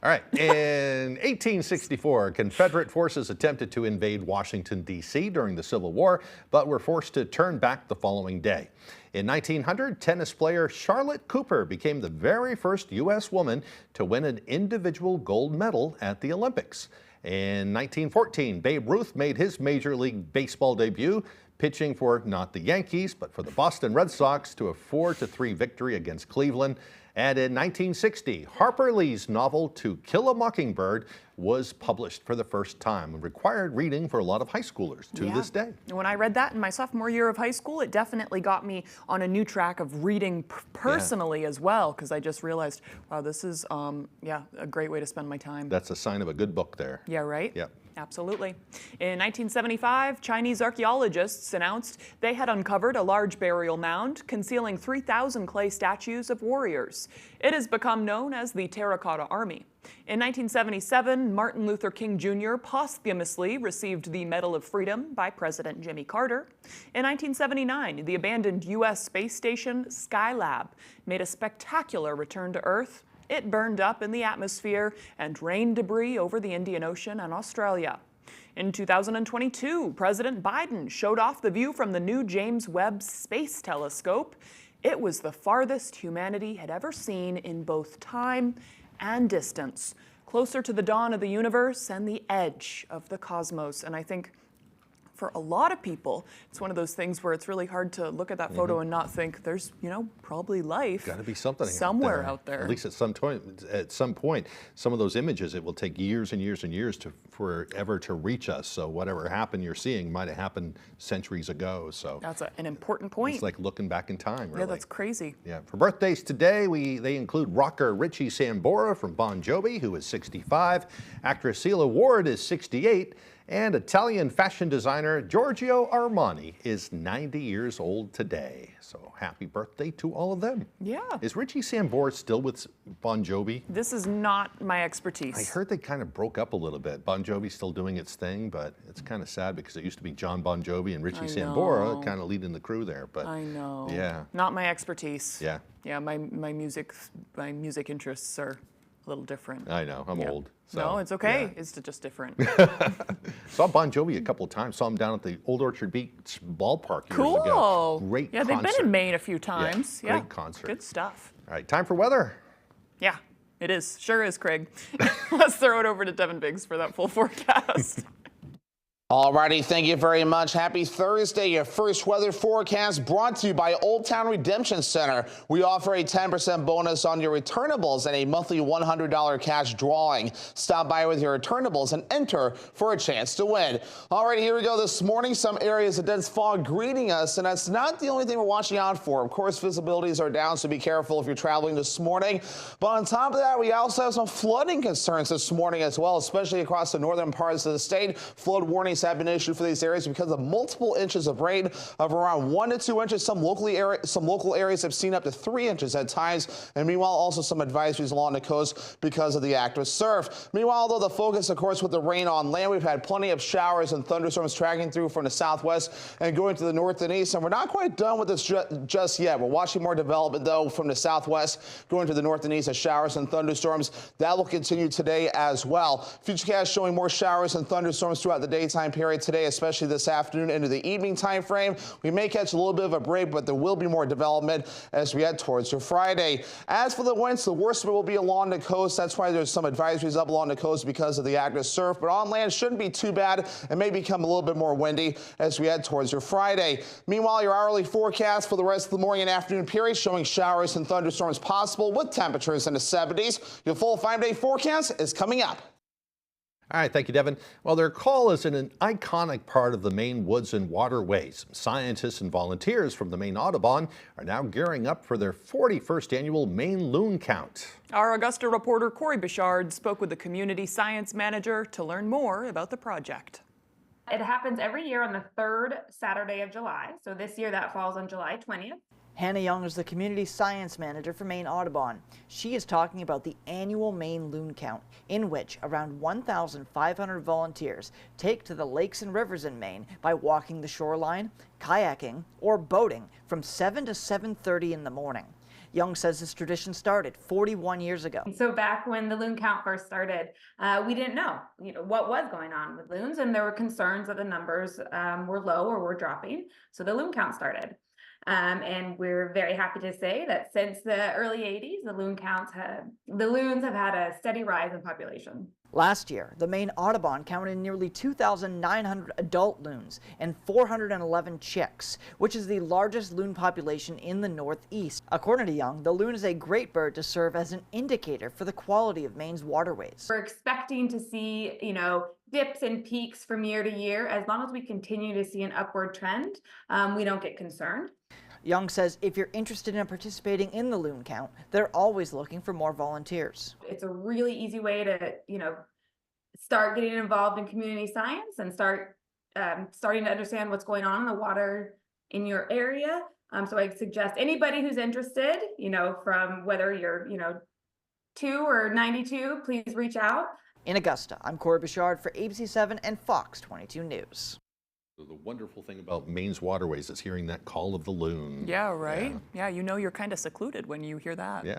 S2: All right. In 1864, Confederate forces attempted to invade Washington, D.C. during the Civil War, but were forced to turn back the following day. In 1900, tennis player Charlotte Cooper became the very first U.S. woman to win an individual gold medal at the Olympics. In 1914, Babe Ruth made his Major League Baseball debut, pitching for not the Yankees, but for the Boston Red Sox to a 4-3 victory against Cleveland. And in 1960, Harper Lee's novel To Kill a Mockingbird was published for the first time, and required reading for a lot of high schoolers to this day.
S3: When I read that in my sophomore year of high school, it definitely got me on a new track of reading personally as well, because I just realized, wow, this is, a great way to spend my time.
S2: That's a sign of a good book there.
S3: Yeah, right?
S2: Yep.
S3: Absolutely. In 1975, Chinese archaeologists announced they had uncovered a large burial mound concealing 3,000 clay statues of warriors. It has become known as the Terracotta Army. In 1977, Martin Luther King Jr. posthumously received the Medal of Freedom by President Jimmy Carter. In 1979, the abandoned U.S. space station Skylab made a spectacular return to Earth. It burned up in the atmosphere and rained debris over the Indian Ocean and Australia. In 2022, President Biden showed off the view from the new James Webb Space Telescope. It was the farthest humanity had ever seen in both time and distance, closer to the dawn of the universe and the edge of the cosmos. And I think for a lot of people, it's one of those things where it's really hard to look at that photo and not think there's, probably life.
S2: Got to be something
S3: somewhere out there.
S2: At least at some point, some of those images, it will take years and years and years forever to reach us. So whatever happened you're seeing might have happened centuries ago. So
S3: that's an important point.
S2: It's like looking back in time, really.
S3: Yeah, that's crazy.
S2: Yeah. For birthdays today, they include rocker Richie Sambora from Bon Jovi, who is 65. Actress Celia Ward is 68. And Italian fashion designer Giorgio Armani is 90 years old today. So happy birthday to all of them.
S3: Yeah.
S2: Is Richie Sambora still with Bon Jovi?
S3: This is not my expertise.
S2: I heard they kind of broke up a little bit. Bon Jovi's still doing its thing, but it's kind of sad because it used to be John Bon Jovi and Richie Sambora kind of leading the crew there. But
S3: I know.
S2: Yeah.
S3: Not my expertise.
S2: Yeah.
S3: Yeah, my music interests are a little different.
S2: I know. I'm old. So,
S3: no, it's okay.
S2: Yeah.
S3: It's just different.
S2: Saw Bon Jovi a couple of times. Saw him down at the Old Orchard Beach ballpark years
S3: cool.
S2: ago. Great concert.
S3: Yeah, they've been in Maine a few times.
S2: Yeah, great concert.
S3: Good stuff.
S2: All right, time for weather.
S3: Yeah, it is. Sure is, Craig. Let's throw it over to Devin Biggs for that full forecast.
S6: Alrighty, thank you very much. Happy Thursday. Your first weather forecast brought to you by Old Town Redemption Center. We offer a 10% bonus on your returnables and a monthly $100 cash drawing. Stop by with your returnables and enter for a chance to win. Alright, here we go this morning. Some areas of dense fog greeting us, and that's not the only thing we're watching out for. Of course, visibilities are down, so be careful if you're traveling this morning. But on top of that, we also have some flooding concerns this morning as well, especially across the northern parts of the state. Flood warnings have been issued for these areas because of multiple inches of rain of around 1 to 2 inches. Some local areas have seen up to 3 inches at times, and meanwhile also some advisories along the coast because of the active surf. Meanwhile, though, the focus, of course, with the rain on land, we've had plenty of showers and thunderstorms tracking through from the southwest and going to the north and east, and we're not quite done with this just yet. We're watching more development, though, from the southwest going to the north and east as showers and thunderstorms. That will continue today as well. Futurecast showing more showers and thunderstorms throughout the daytime period today, especially this afternoon into the evening time frame. We may catch a little bit of a break, but there will be more development as we head towards your Friday. As for the winds, the worst of it will be along the coast. That's why there's some advisories up along the coast because of the active surf, but on land shouldn't be too bad. It may become a little bit more windy as we head towards your Friday. Meanwhile, your hourly forecast for the rest of the morning and afternoon period showing showers and thunderstorms possible with temperatures in the 70s. Your full 5-day forecast is coming up.
S2: All right, thank you, Devin. Well, their call is in an iconic part of the Maine woods and waterways. Scientists and volunteers from the Maine Audubon are now gearing up for their 41st annual Maine Loon Count.
S3: Our Augusta reporter Corey Bichard spoke with the community science manager to learn more about the project.
S8: It happens every year on the third Saturday of July. So this year that falls on July 20th.
S9: Hannah Young is the community science manager for Maine Audubon. She is talking about the annual Maine Loon Count, in which around 1,500 volunteers take to the lakes and rivers in Maine by walking the shoreline, kayaking, or boating from 7 to 7:30 in the morning. Young says this tradition started 41 years ago.
S8: So back when the loon count first started, we didn't know, what was going on with loons, and there were concerns that the numbers were low or were dropping. So the loon count started. And we're very happy to say that since the early 80s, the loons have had a steady rise in population.
S9: Last year, the Maine Audubon counted nearly 2,900 adult loons and 411 chicks, which is the largest loon population in the Northeast. According to Young, the loon is a great bird to serve as an indicator for the quality of Maine's waterways.
S8: We're expecting to see, dips and peaks from year to year. As long as we continue to see an upward trend, we don't get concerned.
S9: Young says if you're interested in participating in the loon count, they're always looking for more volunteers.
S8: It's a really easy way to, start getting involved in community science and starting to understand what's going on in the water in your area. So I suggest anybody who's interested, from whether you're, 2 or 92, please reach out.
S9: In Augusta, I'm Corey Bouchard for ABC7 and Fox 22 News.
S2: The wonderful thing about Maine's waterways is hearing that call of the loon.
S3: Yeah, right? Yeah, you're kind of secluded when you hear that.
S2: Yeah.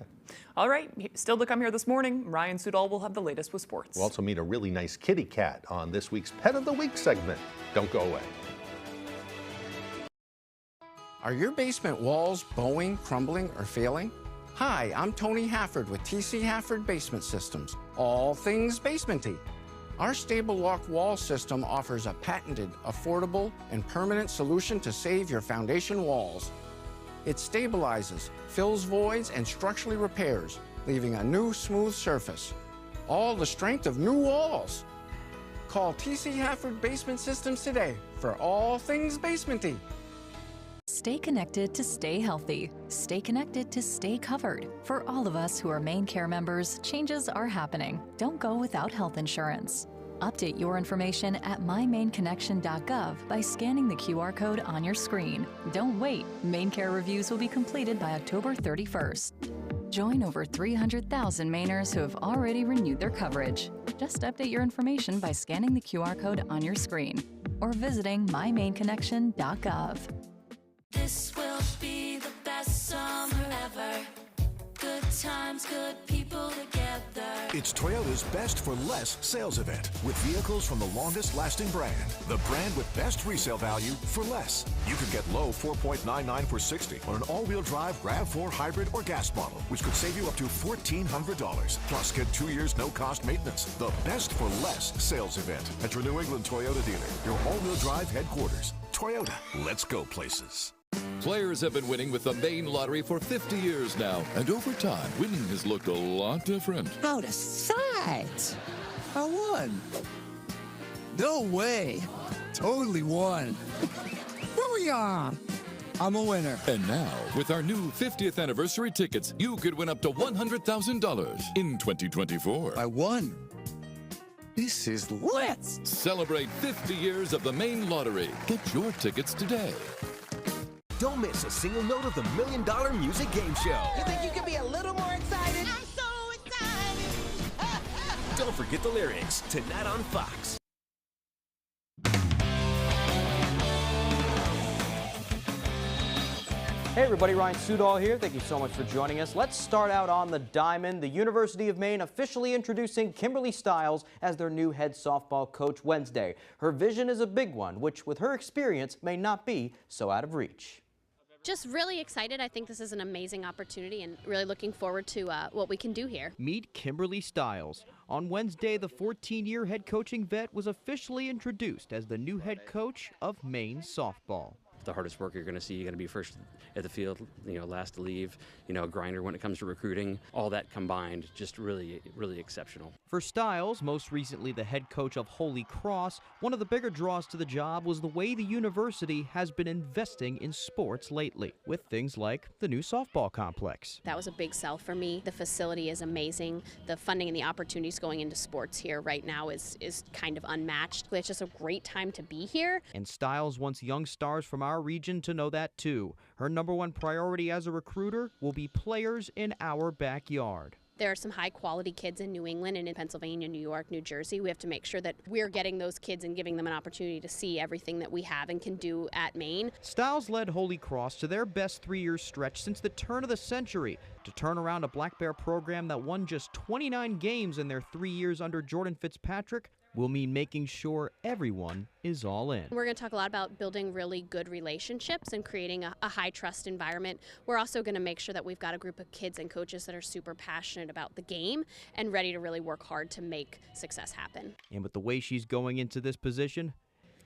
S3: All right, still to come here this morning, Ryan Sudol will have the latest with sports.
S2: We'll also meet a really nice kitty cat on this week's Pet of the Week segment. Don't go away.
S10: Are your basement walls bowing, crumbling, or failing? Hi, I'm Tony Hafford with TC Hafford Basement Systems. All things basementy. Our stable lock wall system offers a patented, affordable, and permanent solution to save your foundation walls. It stabilizes, fills voids, and structurally repairs, leaving a new smooth surface. All the strength of new walls. Call TC Hafford Basement Systems today for all things basementy.
S11: Stay connected to stay healthy. Stay connected to stay covered. For all of us who are Maine Care members, changes are happening. Don't go without health insurance. Update your information at mymainconnection.gov by scanning the QR code on your screen. Don't wait. Maine Care reviews will be completed by October 31st. Join over 300,000 Mainers who have already renewed their coverage. Just update your information by scanning the QR code on your screen or visiting mymainconnection.gov.
S12: This will be the best summer ever. Good times, good people together.
S13: It's Toyota's Best for Less sales event with vehicles from the longest lasting brand. The brand with best resale value for less. You could get low 4.99 for 60 on an all-wheel drive RAV4 hybrid or gas model, which could save you up to $1,400. Plus, get 2 years no-cost maintenance. The Best for Less sales event at your New England Toyota dealer, your all-wheel drive headquarters. Toyota, let's go places.
S14: Players have been winning with the Maine Lottery for 50 years now, and over time, winning has looked a lot different.
S20: Out of sight! I won! No way! Totally won! Booyah! I'm a winner.
S14: And now, with our new 50th anniversary tickets, you could win up to $100,000 in 2024.
S20: I won! This is lit!
S14: Celebrate 50 years of the Maine Lottery. Get your tickets today.
S21: Don't miss a single note of the $1 Million Music Game Show.
S22: You think you can be a little more excited? I'm so excited!
S21: Don't forget the lyrics tonight on Fox. Hey everybody, Ryan Sudol here. Thank you so much for joining us. Let's start out on the diamond. The University of Maine officially introducing Kimberly Stiles as their new head softball coach Wednesday. Her vision is a big one, which with her experience may not be so out of reach.
S23: Just really excited. I think this is an amazing opportunity and really looking forward to what we can do here.
S24: Meet Kimberly Stiles. On Wednesday, the 14-year head coaching vet was officially introduced as the new head coach of Maine softball.
S25: The hardest work you're going to see. You're going to be first at the field, last to leave, a grinder when it comes to recruiting. All that combined, just really, really exceptional.
S24: For Stiles, most recently the head coach of Holy Cross, one of the bigger draws to the job was the way the university has been investing in sports lately, with things like the new softball complex.
S23: That was a big sell for me. The facility is amazing. The funding and the opportunities going into sports here right now is kind of unmatched. It's just a great time to be here.
S24: And Stiles wants young stars from our region to know that too. Her #1 priority as a recruiter will be players in our backyard.
S23: There are some high quality kids in New England and in Pennsylvania, New York, New Jersey. We have to make sure that we're getting those kids and giving them an opportunity to see everything that we have and can do at Maine.
S24: Stiles led Holy Cross to their best 3-year stretch since the turn of the century to turn around a Black Bear program that won just 29 games in their 3 years under Jordan Fitzpatrick will mean making sure everyone is all in.
S23: We're going to talk a lot about building really good relationships and creating a high trust environment. We're also going to make sure that we've got a group of kids and coaches that are super passionate about the game and ready to really work hard to make success happen.
S24: And with the way she's going into this position,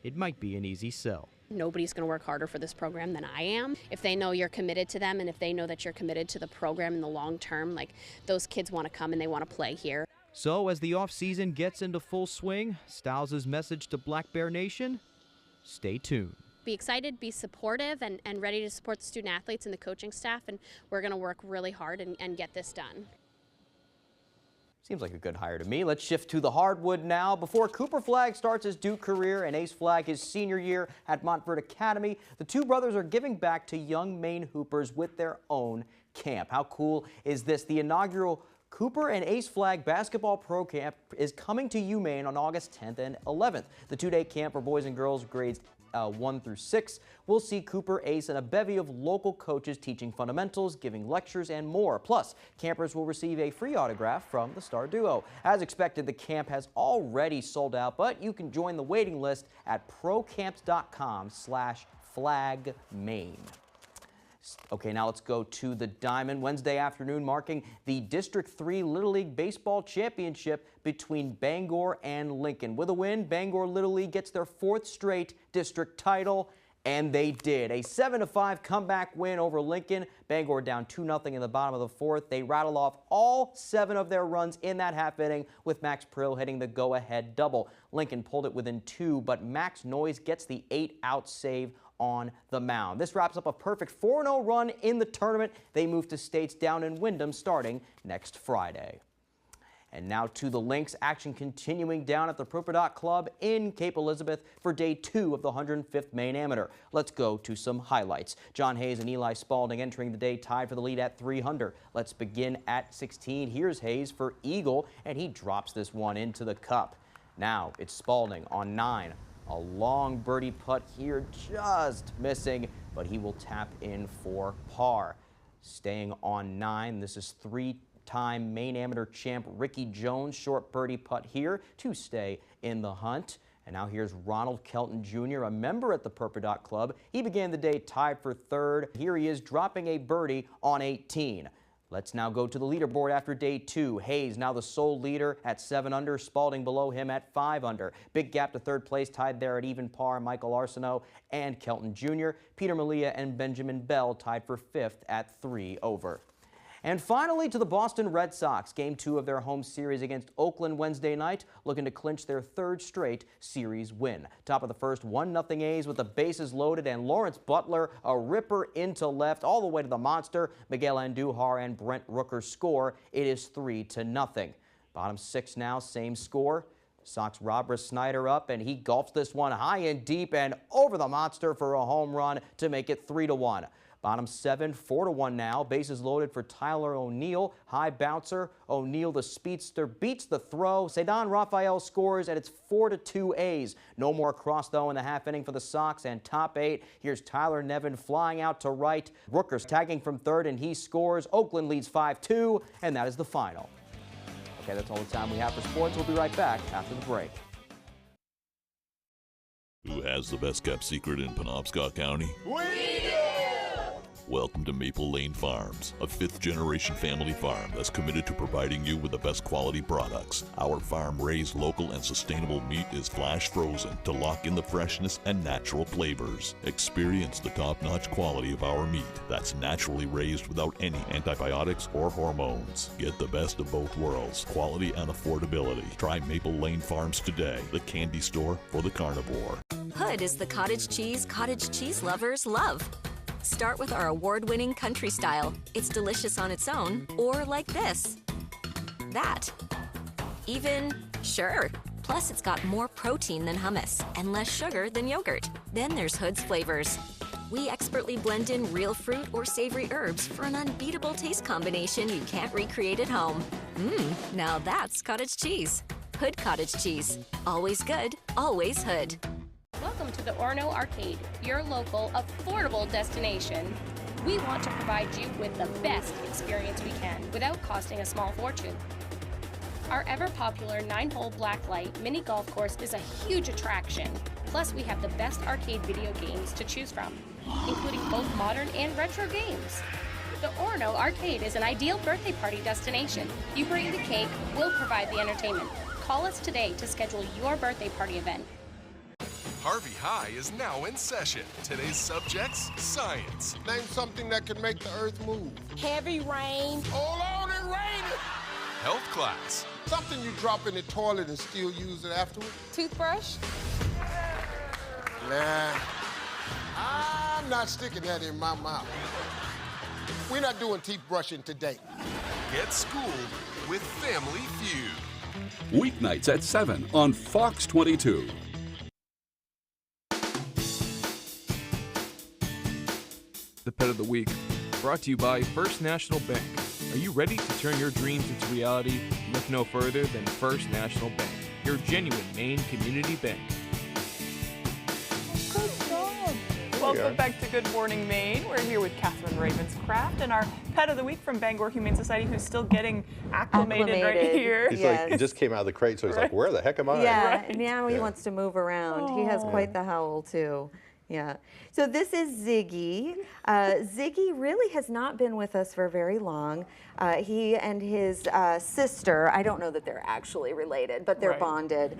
S24: it might be an easy sell.
S23: Nobody's going to work harder for this program than I am. If they know you're committed to them and if they know that you're committed to the program in the long term, like those kids want to come and they want to play here.
S24: So as the offseason gets into full swing, Stiles' message to Black Bear Nation, stay tuned.
S23: Be excited, be supportive, and ready to support the student athletes and the coaching staff, and we're going to work really hard and get this done.
S21: Seems like a good hire to me. Let's shift to the hardwood now. Before Cooper Flagg starts his Duke career and Ace Flagg his senior year at Montfort Academy, the two brothers are giving back to young Maine Hoopers with their own camp. How cool is this? The inaugural Cooper and Ace Flagg Basketball Pro Camp is coming to UMaine on August 10th and 11th. The two-day camp for boys and girls grades 1 through 6 will see Cooper, Ace, and a bevy of local coaches teaching fundamentals, giving lectures, and more. Plus, campers will receive a free autograph from the star duo. As expected, the camp has already sold out, but you can join the waiting list at procamps.com/flagmaine. Okay, now let's go to the Diamond. Wednesday afternoon marking the District 3 Little League Baseball Championship between Bangor and Lincoln. With a win, Bangor Little League gets their 4th straight district title, and they did. A 7-5 comeback win over Lincoln. Bangor down 2-0 in the bottom of the 4th. They rattle off all 7 of their runs in that half inning, with Max Prill hitting the go-ahead double. Lincoln pulled it within 2, but Max Noyes gets the 8-out save on the mound. This wraps up a perfect 4-0 run in the tournament. They move to states down in Wyndham starting next Friday. And now to the links. Action continuing down at the Properdot Club in Cape Elizabeth for day 2 of the 105th Maine Amateur. Let's go to some highlights. John Hayes and Eli Spalding entering the day tied for the lead at 300. Let's begin at 16. Here's Hayes for Eagle, and he drops this one into the cup. Now it's Spalding on 9. A long birdie putt here, just missing, but he will tap in for par. Staying on 9, this is 3-time Maine Amateur champ Ricky Jones. Short birdie putt here to stay in the hunt. And now here's Ronald Kelton Jr., a member at the Properdot Club. He began the day tied for 3rd. Here he is dropping a birdie on 18. Let's now go to the leaderboard after day 2. Hayes now the sole leader at 7 under. Spalding below him at 5 under. Big gap to 3rd place, tied there at even par. Michael Arsenault and Kelton Jr. Peter Malia and Benjamin Bell tied for 5th at 3 over. And finally to the Boston Red Sox. Game 2 of their home series against Oakland Wednesday night, looking to clinch their 3rd straight series win. Top of the first, 1-0 A's with the bases loaded, and Lawrence Butler a ripper into left all the way to the monster. Miguel Andujar and Brent Rooker score. It is 3-0. Bottom 6 now, same score. Sox Robert Snyder up, and he golfs this one high and deep and over the monster for a home run to make it 3-1. Bottom 7, 4-1 now. Bases loaded for Tyler O'Neill. High bouncer. O'Neill, the speedster, beats the throw. Cedon Rafael scores, and it's 4-2 A's. No more cross, though, in the half inning for the Sox. And top 8, here's Tyler Nevin flying out to right. Rooker's tagging from 3rd, and he scores. Oakland leads 5-2, and that is the final. Okay, that's all the time we have for sports. We'll be right back after the break.
S4: Who has the best kept secret in Penobscot County?
S22: We do!
S4: Welcome to Maple Lane Farms, a 5th-generation family farm that's committed to providing you with the best quality products. Our farm-raised local and sustainable meat is flash frozen to lock in the freshness and natural flavors. Experience the top-notch quality of our meat that's naturally raised without any antibiotics or hormones. Get the best of both worlds, quality and affordability. Try Maple Lane Farms today, the candy store for the carnivore.
S5: Hood is the cottage cheese lovers love. Start with our award-winning country style. It's delicious on its own, or like this. That. Even, sure. Plus, it's got more protein than hummus and less sugar than yogurt. Then there's Hood's flavors. We expertly blend in real fruit or savory herbs for an unbeatable taste combination you can't recreate at home. Now that's cottage cheese. Hood cottage cheese. Always good, always Hood.
S1: Welcome to the Orono Arcade, your local, affordable destination. We want to provide you with the best experience we can without costing a small fortune. Our ever-popular 9-hole blacklight mini golf course is a huge attraction. Plus, we have the best arcade video games to choose from, including both modern and retro games. The Orono Arcade is an ideal birthday party destination. You bring the cake, we'll provide the entertainment. Call us today to schedule your birthday party event.
S7: Harvey High is now in session. Today's subjects, science.
S15: Name something that can make the earth move.
S22: Heavy rain.
S15: Hold on, it's raining.
S7: Health class.
S15: Something you drop in the toilet and still use it afterward.
S22: Toothbrush.
S15: Nah, I'm not sticking that in my mouth. We're not doing teeth brushing today.
S7: Get schooled with Family Feud.
S16: Weeknights at 7 on Fox 22.
S17: The Pet of the Week, brought to you by First National Bank. Are you ready to turn your dreams into reality? Look no further than First National Bank, your genuine Maine community bank.
S3: Welcome back to Good Morning Maine. We're here with Catherine Ravenscraft and our Pet of the Week from Bangor Humane Society, who's still getting acclimated. Right here.
S2: He's like, he just came out of the crate, so he's like, where the heck am I?
S26: Yeah, now he wants to move around. He has quite the howl, too. Yeah. So this is Ziggy. Ziggy really has not been with us for very long. He and his sister, I don't know that they're actually related, but they're bonded,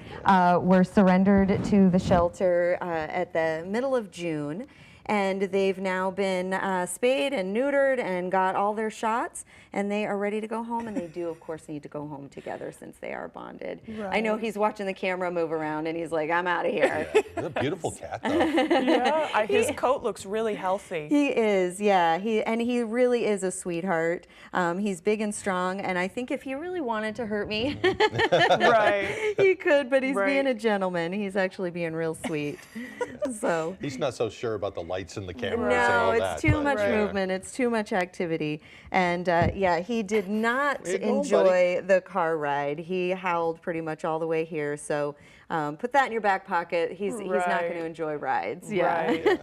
S26: were surrendered to the shelter at the middle of June. And they've now been spayed and neutered and got all their shots, and they are ready to go home. And they do, of course, need to go home together since they are bonded. I know he's watching the camera move around, and he's like, I'm out of here.
S2: Yeah. He's a beautiful cat, though.
S3: Yeah, his coat looks really healthy.
S26: He is, yeah. He really is a sweetheart. He's big and strong, and I think if he really wanted to hurt me, he could, but he's being a gentleman. He's actually being real sweet. So
S2: he's not so sure about the lights and the cameras
S26: no,
S2: and all
S26: it's
S2: that.
S26: too much movement. It's too much activity. And yeah, he did not enjoy the car ride. He howled pretty much all the way here. So put that in your back pocket. He's not going to enjoy rides. Yeah.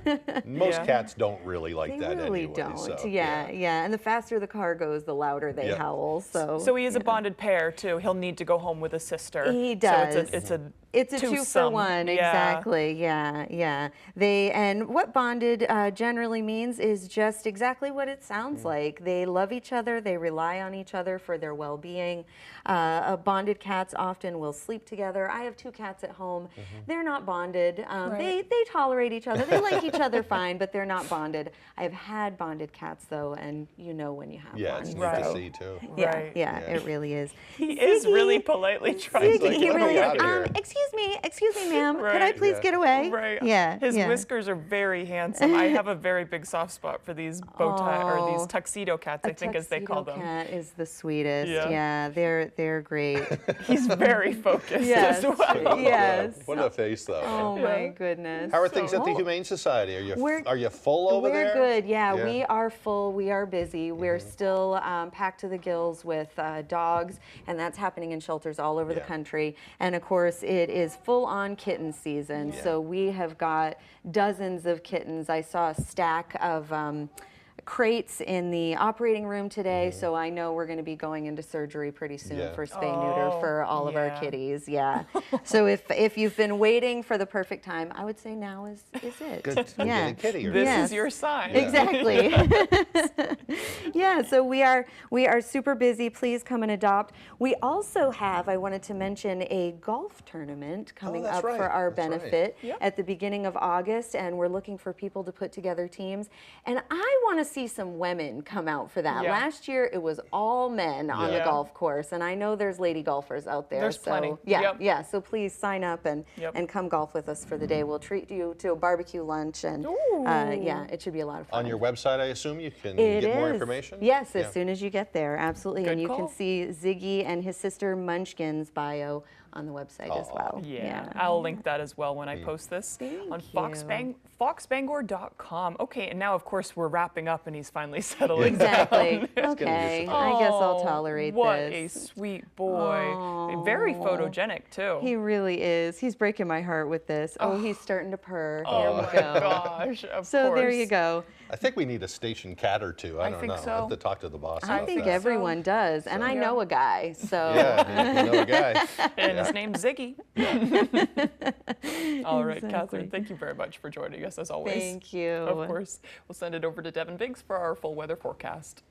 S2: Most cats don't really like that
S26: really
S2: anyway.
S26: don't.
S2: So,
S26: Yeah. And the faster the car goes, the louder they howl. So
S3: he is a bonded pair too. He'll need to go home with a sister.
S26: He does.
S3: So it's a
S26: two for one, exactly. Yeah. And what bonded generally means is just exactly what it sounds like. They love each other. They rely on each other for their well-being. Bonded cats often will sleep together. I have 2 cats at home. They're not bonded. They tolerate each other. They like each other fine, but they're not bonded. I've had bonded cats though, and you know when you have one.
S2: Yeah, it's neat to see too.
S26: Yeah, it really is.
S3: He is really politely trying to
S26: he really is. Excuse me, ma'am. Could I please get away? Yeah.
S3: His whiskers are very handsome. I have a very big soft spot for these bow tie or these tuxedo cats, I think, as they call them.
S26: Cat is the sweetest. Yeah, they're great.
S3: He's very focused as well.
S26: Yes.
S2: What a face, though.
S26: Oh my goodness.
S2: How are things at the Humane Society? Are you full over there?
S26: We're good. Yeah, we are full. We are busy. We're still packed to the gills with dogs, and that's happening in shelters all over the country. And of course, it is full-on kitten season. So we have got dozens of kittens. I saw a stack of crates in the operating room today, so I know we're going to be going into surgery pretty soon for spay-neuter for all of our kitties. Yeah. So if you've been waiting for the perfect time, I would say now is it.
S2: Good.
S26: Yeah.
S2: Kitty
S3: this is your sign.
S26: Exactly. Yeah. So we are super busy. Please come and adopt. We also have, I wanted to mention, a golf tournament coming up for our benefit at the beginning of August, and we're looking for people to put together teams. And I want to see some women come out for that.
S3: Yeah.
S26: Last year, it was all men on the golf course, and I know there's lady golfers out there.
S3: There's plenty.
S26: Yeah, so please sign up and come golf with us for the day. We'll treat you to a barbecue lunch, and yeah, it should be a lot of fun.
S2: On your website, I assume you can
S26: It
S2: get more
S26: is.
S2: information?
S26: Yes, as soon as you get there, absolutely.
S3: Good
S26: and you
S3: call.
S26: can see Ziggy and his sister Munchkin's bio on the website as well.
S3: Yeah, I'll link that as well when I post this on foxbangor.com. Okay, and now of course we're wrapping up and he's finally settling
S26: Exactly.
S3: down.
S26: Okay, I guess I'll tolerate
S3: what
S26: this.
S3: a sweet boy. Very photogenic too.
S26: He really is. He's breaking my heart with this. Oh, he's starting to purr.
S3: Oh
S26: Here we
S3: my
S26: go.
S3: gosh, of
S26: so
S3: course.
S26: there you go.
S2: I think we need a station cat or two. I don't
S26: think
S2: know.
S26: so.
S2: I have to talk to the boss
S26: I
S2: about
S26: think
S2: that.
S26: everyone does, and I know a guy, so.
S2: Yeah, you know a guy.
S3: And his name's Ziggy. All right,
S26: Exactly.
S3: Catherine, thank you very much for joining us as always.
S26: Thank you.
S3: Of course. We'll send it over to Devin Biggs for our full weather forecast.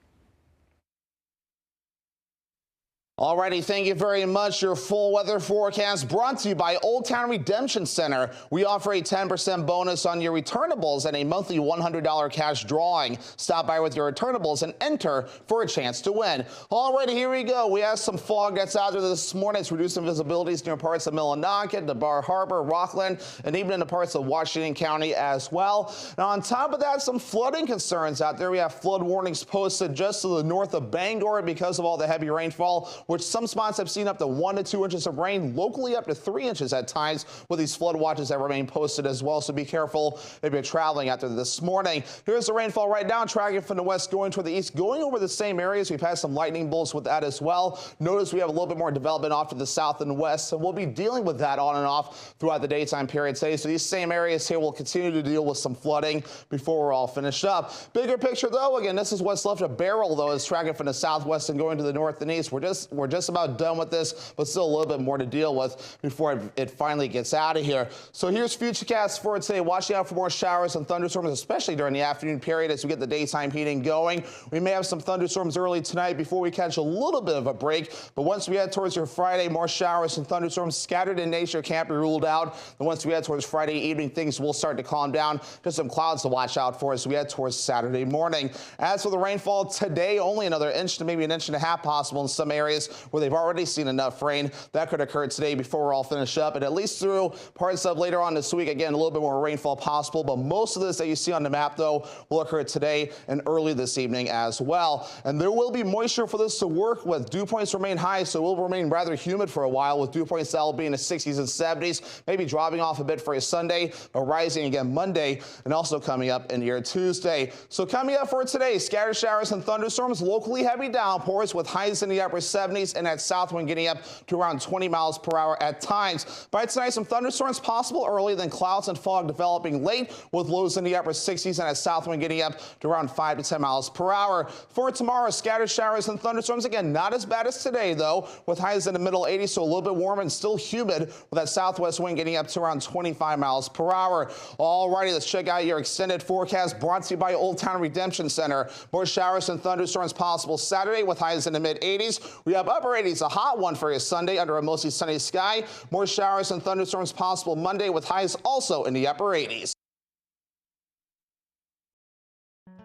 S6: Alrighty, thank you very much. Your full weather forecast brought to you by Old Town Redemption Center. We offer a 10% bonus on your returnables and a monthly $100 cash drawing. Stop by with your returnables and enter for a chance to win. Alrighty, here we go. We have some fog that's out there this morning. It's reducing visibilities near parts of Millinocket, the Bar Harbor, Rockland, and even in the parts of Washington County as well. Now, on top of that, some flooding concerns out there. We have flood warnings posted just to the north of Bangor because of all the heavy rainfall, which some spots have seen up to 1 to 2 inches of rain, locally up to 3 inches at times, with these flood watches that remain posted as well. So be careful if you're traveling out there this morning. Here's the rainfall right now, tracking from the west going toward the east, going over the same areas. We've had some lightning bolts with that as well. Notice we have a little bit more development off to the south and west, so we'll be dealing with that on and off throughout the daytime period today. So these same areas here will continue to deal with some flooding before we're all finished up. Bigger picture though, again, this is what's left of Beryl though, is tracking from the southwest and going to the north and east. We're just about done with this, but still a little bit more to deal with before it finally gets out of here. So here's Futurecast for today. Watching out for more showers and thunderstorms, especially during the afternoon period as we get the daytime heating going. We may have some thunderstorms early tonight before we catch a little bit of a break, but once we head towards your Friday, more showers and thunderstorms scattered in nature can't be ruled out. And once we head towards Friday evening, things will start to calm down. Just some clouds to watch out for as we head towards Saturday morning. As for the rainfall today, only another inch to maybe an inch and a half possible in some areas where they've already seen enough rain. That could occur today before we're all finished up, and at least through parts of later on this week. Again, a little bit more rainfall possible, but most of this that you see on the map though will occur today and early this evening as well. And there will be moisture for this to work with. Dew points remain high, so it will remain rather humid for a while, with dew points that will be in the 60s and 70s, maybe dropping off a bit for a Sunday, but rising again Monday, and also coming up in your Tuesday. So coming up for today, scattered showers and thunderstorms, locally heavy downpours with highs in the upper 70s, and that south wind getting up to around 20 miles per hour at times. By tonight, some thunderstorms possible early, then clouds and fog developing late, with lows in the upper 60s and a south wind getting up to around 5 to 10 miles per hour. For tomorrow, scattered showers and thunderstorms. Again, not as bad as today, though, with highs in the middle 80s, so a little bit warm and still humid, with that southwest wind getting up to around 25 miles per hour. Alrighty, let's check out your extended forecast brought to you by Old Town Redemption Center. More showers and thunderstorms possible Saturday with highs in the mid 80s. We have upper 80s, a hot one for you Sunday under a mostly sunny sky. More showers and thunderstorms possible Monday with highs also in the upper 80s.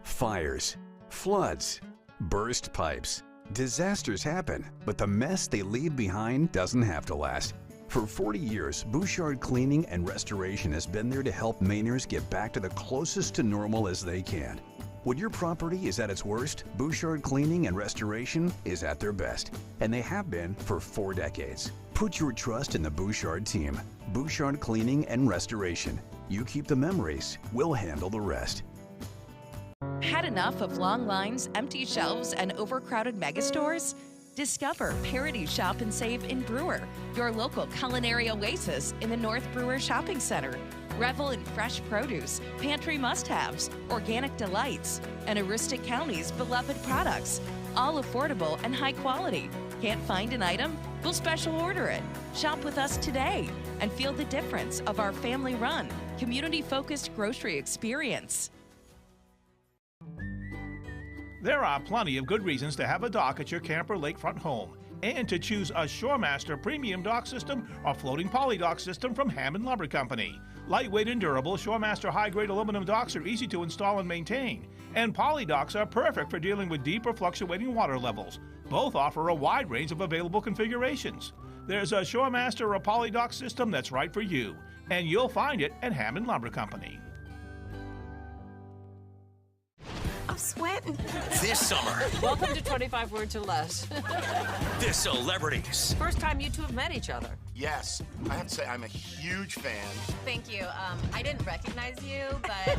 S8: Fires, floods, burst pipes. Disasters happen, but the mess they leave behind doesn't have to last. For 40 years, Bouchard Cleaning and Restoration has been there to help Mainers get back to the closest to normal as they can. When your property is at its worst, Bouchard Cleaning and Restoration is at their best, and they have been for 4 decades. Put your trust in the Bouchard team. Bouchard Cleaning and Restoration. You keep the memories, we'll handle the rest.
S9: Had enough of long lines, empty shelves, and overcrowded megastores? Discover Parity Shop and Save in Brewer, your local culinary oasis in the North Brewer Shopping Center. Revel in fresh produce, pantry must-haves, organic delights, and Aroostook County's beloved products, all affordable and high quality. Can't find an item? We'll special order it. Shop with us today and feel the difference of our family-run, community-focused grocery experience.
S10: There are plenty of good reasons to have a dock at your camper lakefront home and to choose a ShoreMaster Premium Dock System or Floating Poly Dock System from Hammond Lumber Company. Lightweight and durable, ShoreMaster high-grade aluminum docks are easy to install and maintain. And poly docks are perfect for dealing with deep or fluctuating water levels. Both offer a wide range of available configurations. There's a ShoreMaster or poly dock system that's right for you, and you'll find it at Hammond Lumber Company.
S11: I'm sweating.
S12: This summer.
S11: Welcome to 25 Words or Less.
S12: The celebrities.
S11: First time you two have met each other.
S13: Yes, I have to say I'm a huge fan.
S18: Thank you. I didn't recognize you, but...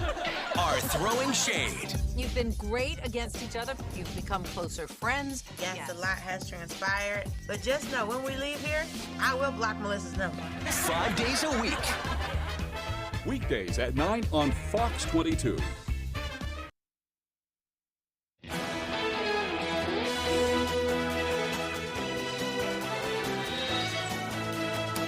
S12: Are throwing shade.
S11: You've been great against each other. You've become closer friends.
S19: Yes, a lot has transpired. But just know, when we leave here, I will block Melissa's number.
S12: 5 days a week.
S16: Weekdays at 9 on Fox 22.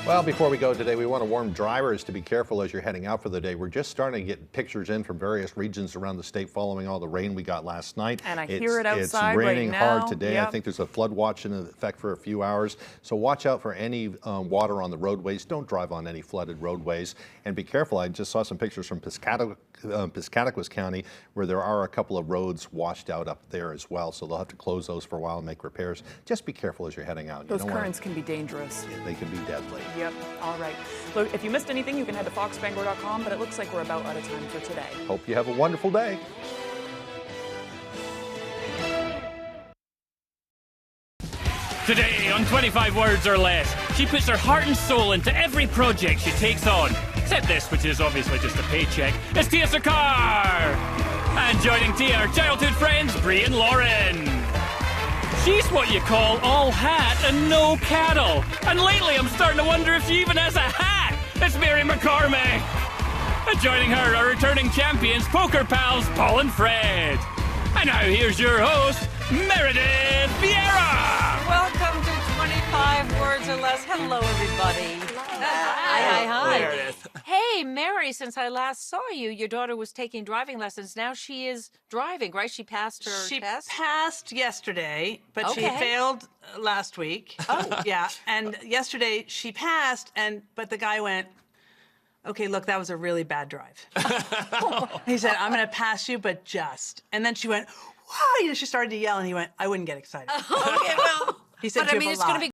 S2: Well, before we go today, we want to warn drivers to be careful as you're heading out for the day. We're just starting to get pictures in from various regions around the state following all the rain we got last night.
S3: And I hear it outside
S2: It's raining
S3: right now.
S2: hard today.
S3: Yep.
S2: I think there's a flood watch in effect for a few hours. So watch out for any water on the roadways. Don't drive on any flooded roadways. And be careful. I just saw some pictures from Piscataquis County where there are a couple of roads washed out up there as well. So they'll have to close those for a while and make repairs. Just be careful as you're heading out.
S3: Those currents can be dangerous.
S2: Yeah, they can be deadly.
S3: Yep. All right. Look, if you missed anything, you can head to foxbangor.com, but it looks like we're about out of time for today.
S2: Hope you have a wonderful day.
S20: Today on 25 Words or Less, she puts her heart and soul into every project she takes on. Except this, which is obviously just a paycheck. It's Tia Sarkar! And joining Tia are childhood friends Bree and Lauren. She's what you call all hat and no cattle. And lately I'm starting to wonder if she even has a hat. It's Mary McCormick. And joining her are returning champions, poker pals Paul and Fred. And now here's your host, Meredith Vieira.
S11: Welcome to 25 Words or Less. Hello, everybody. Hi.
S20: Meredith.
S11: Hey, Mary, since I last saw you, your daughter was taking driving lessons. Now she is driving, right? She passed her test?
S27: She passed yesterday, but she
S11: Okay.
S27: failed last week.
S11: Oh.
S27: Yeah, and yesterday she passed, but the guy went, okay, look, that was a really bad drive. He said, I'm going to pass you, but just. And then she went, why? She started to yell, and he went, I wouldn't get excited.
S11: Okay, well,
S27: He said,
S11: but I
S27: "You
S11: mean,
S27: have a
S11: it's going to
S27: lot."
S11: be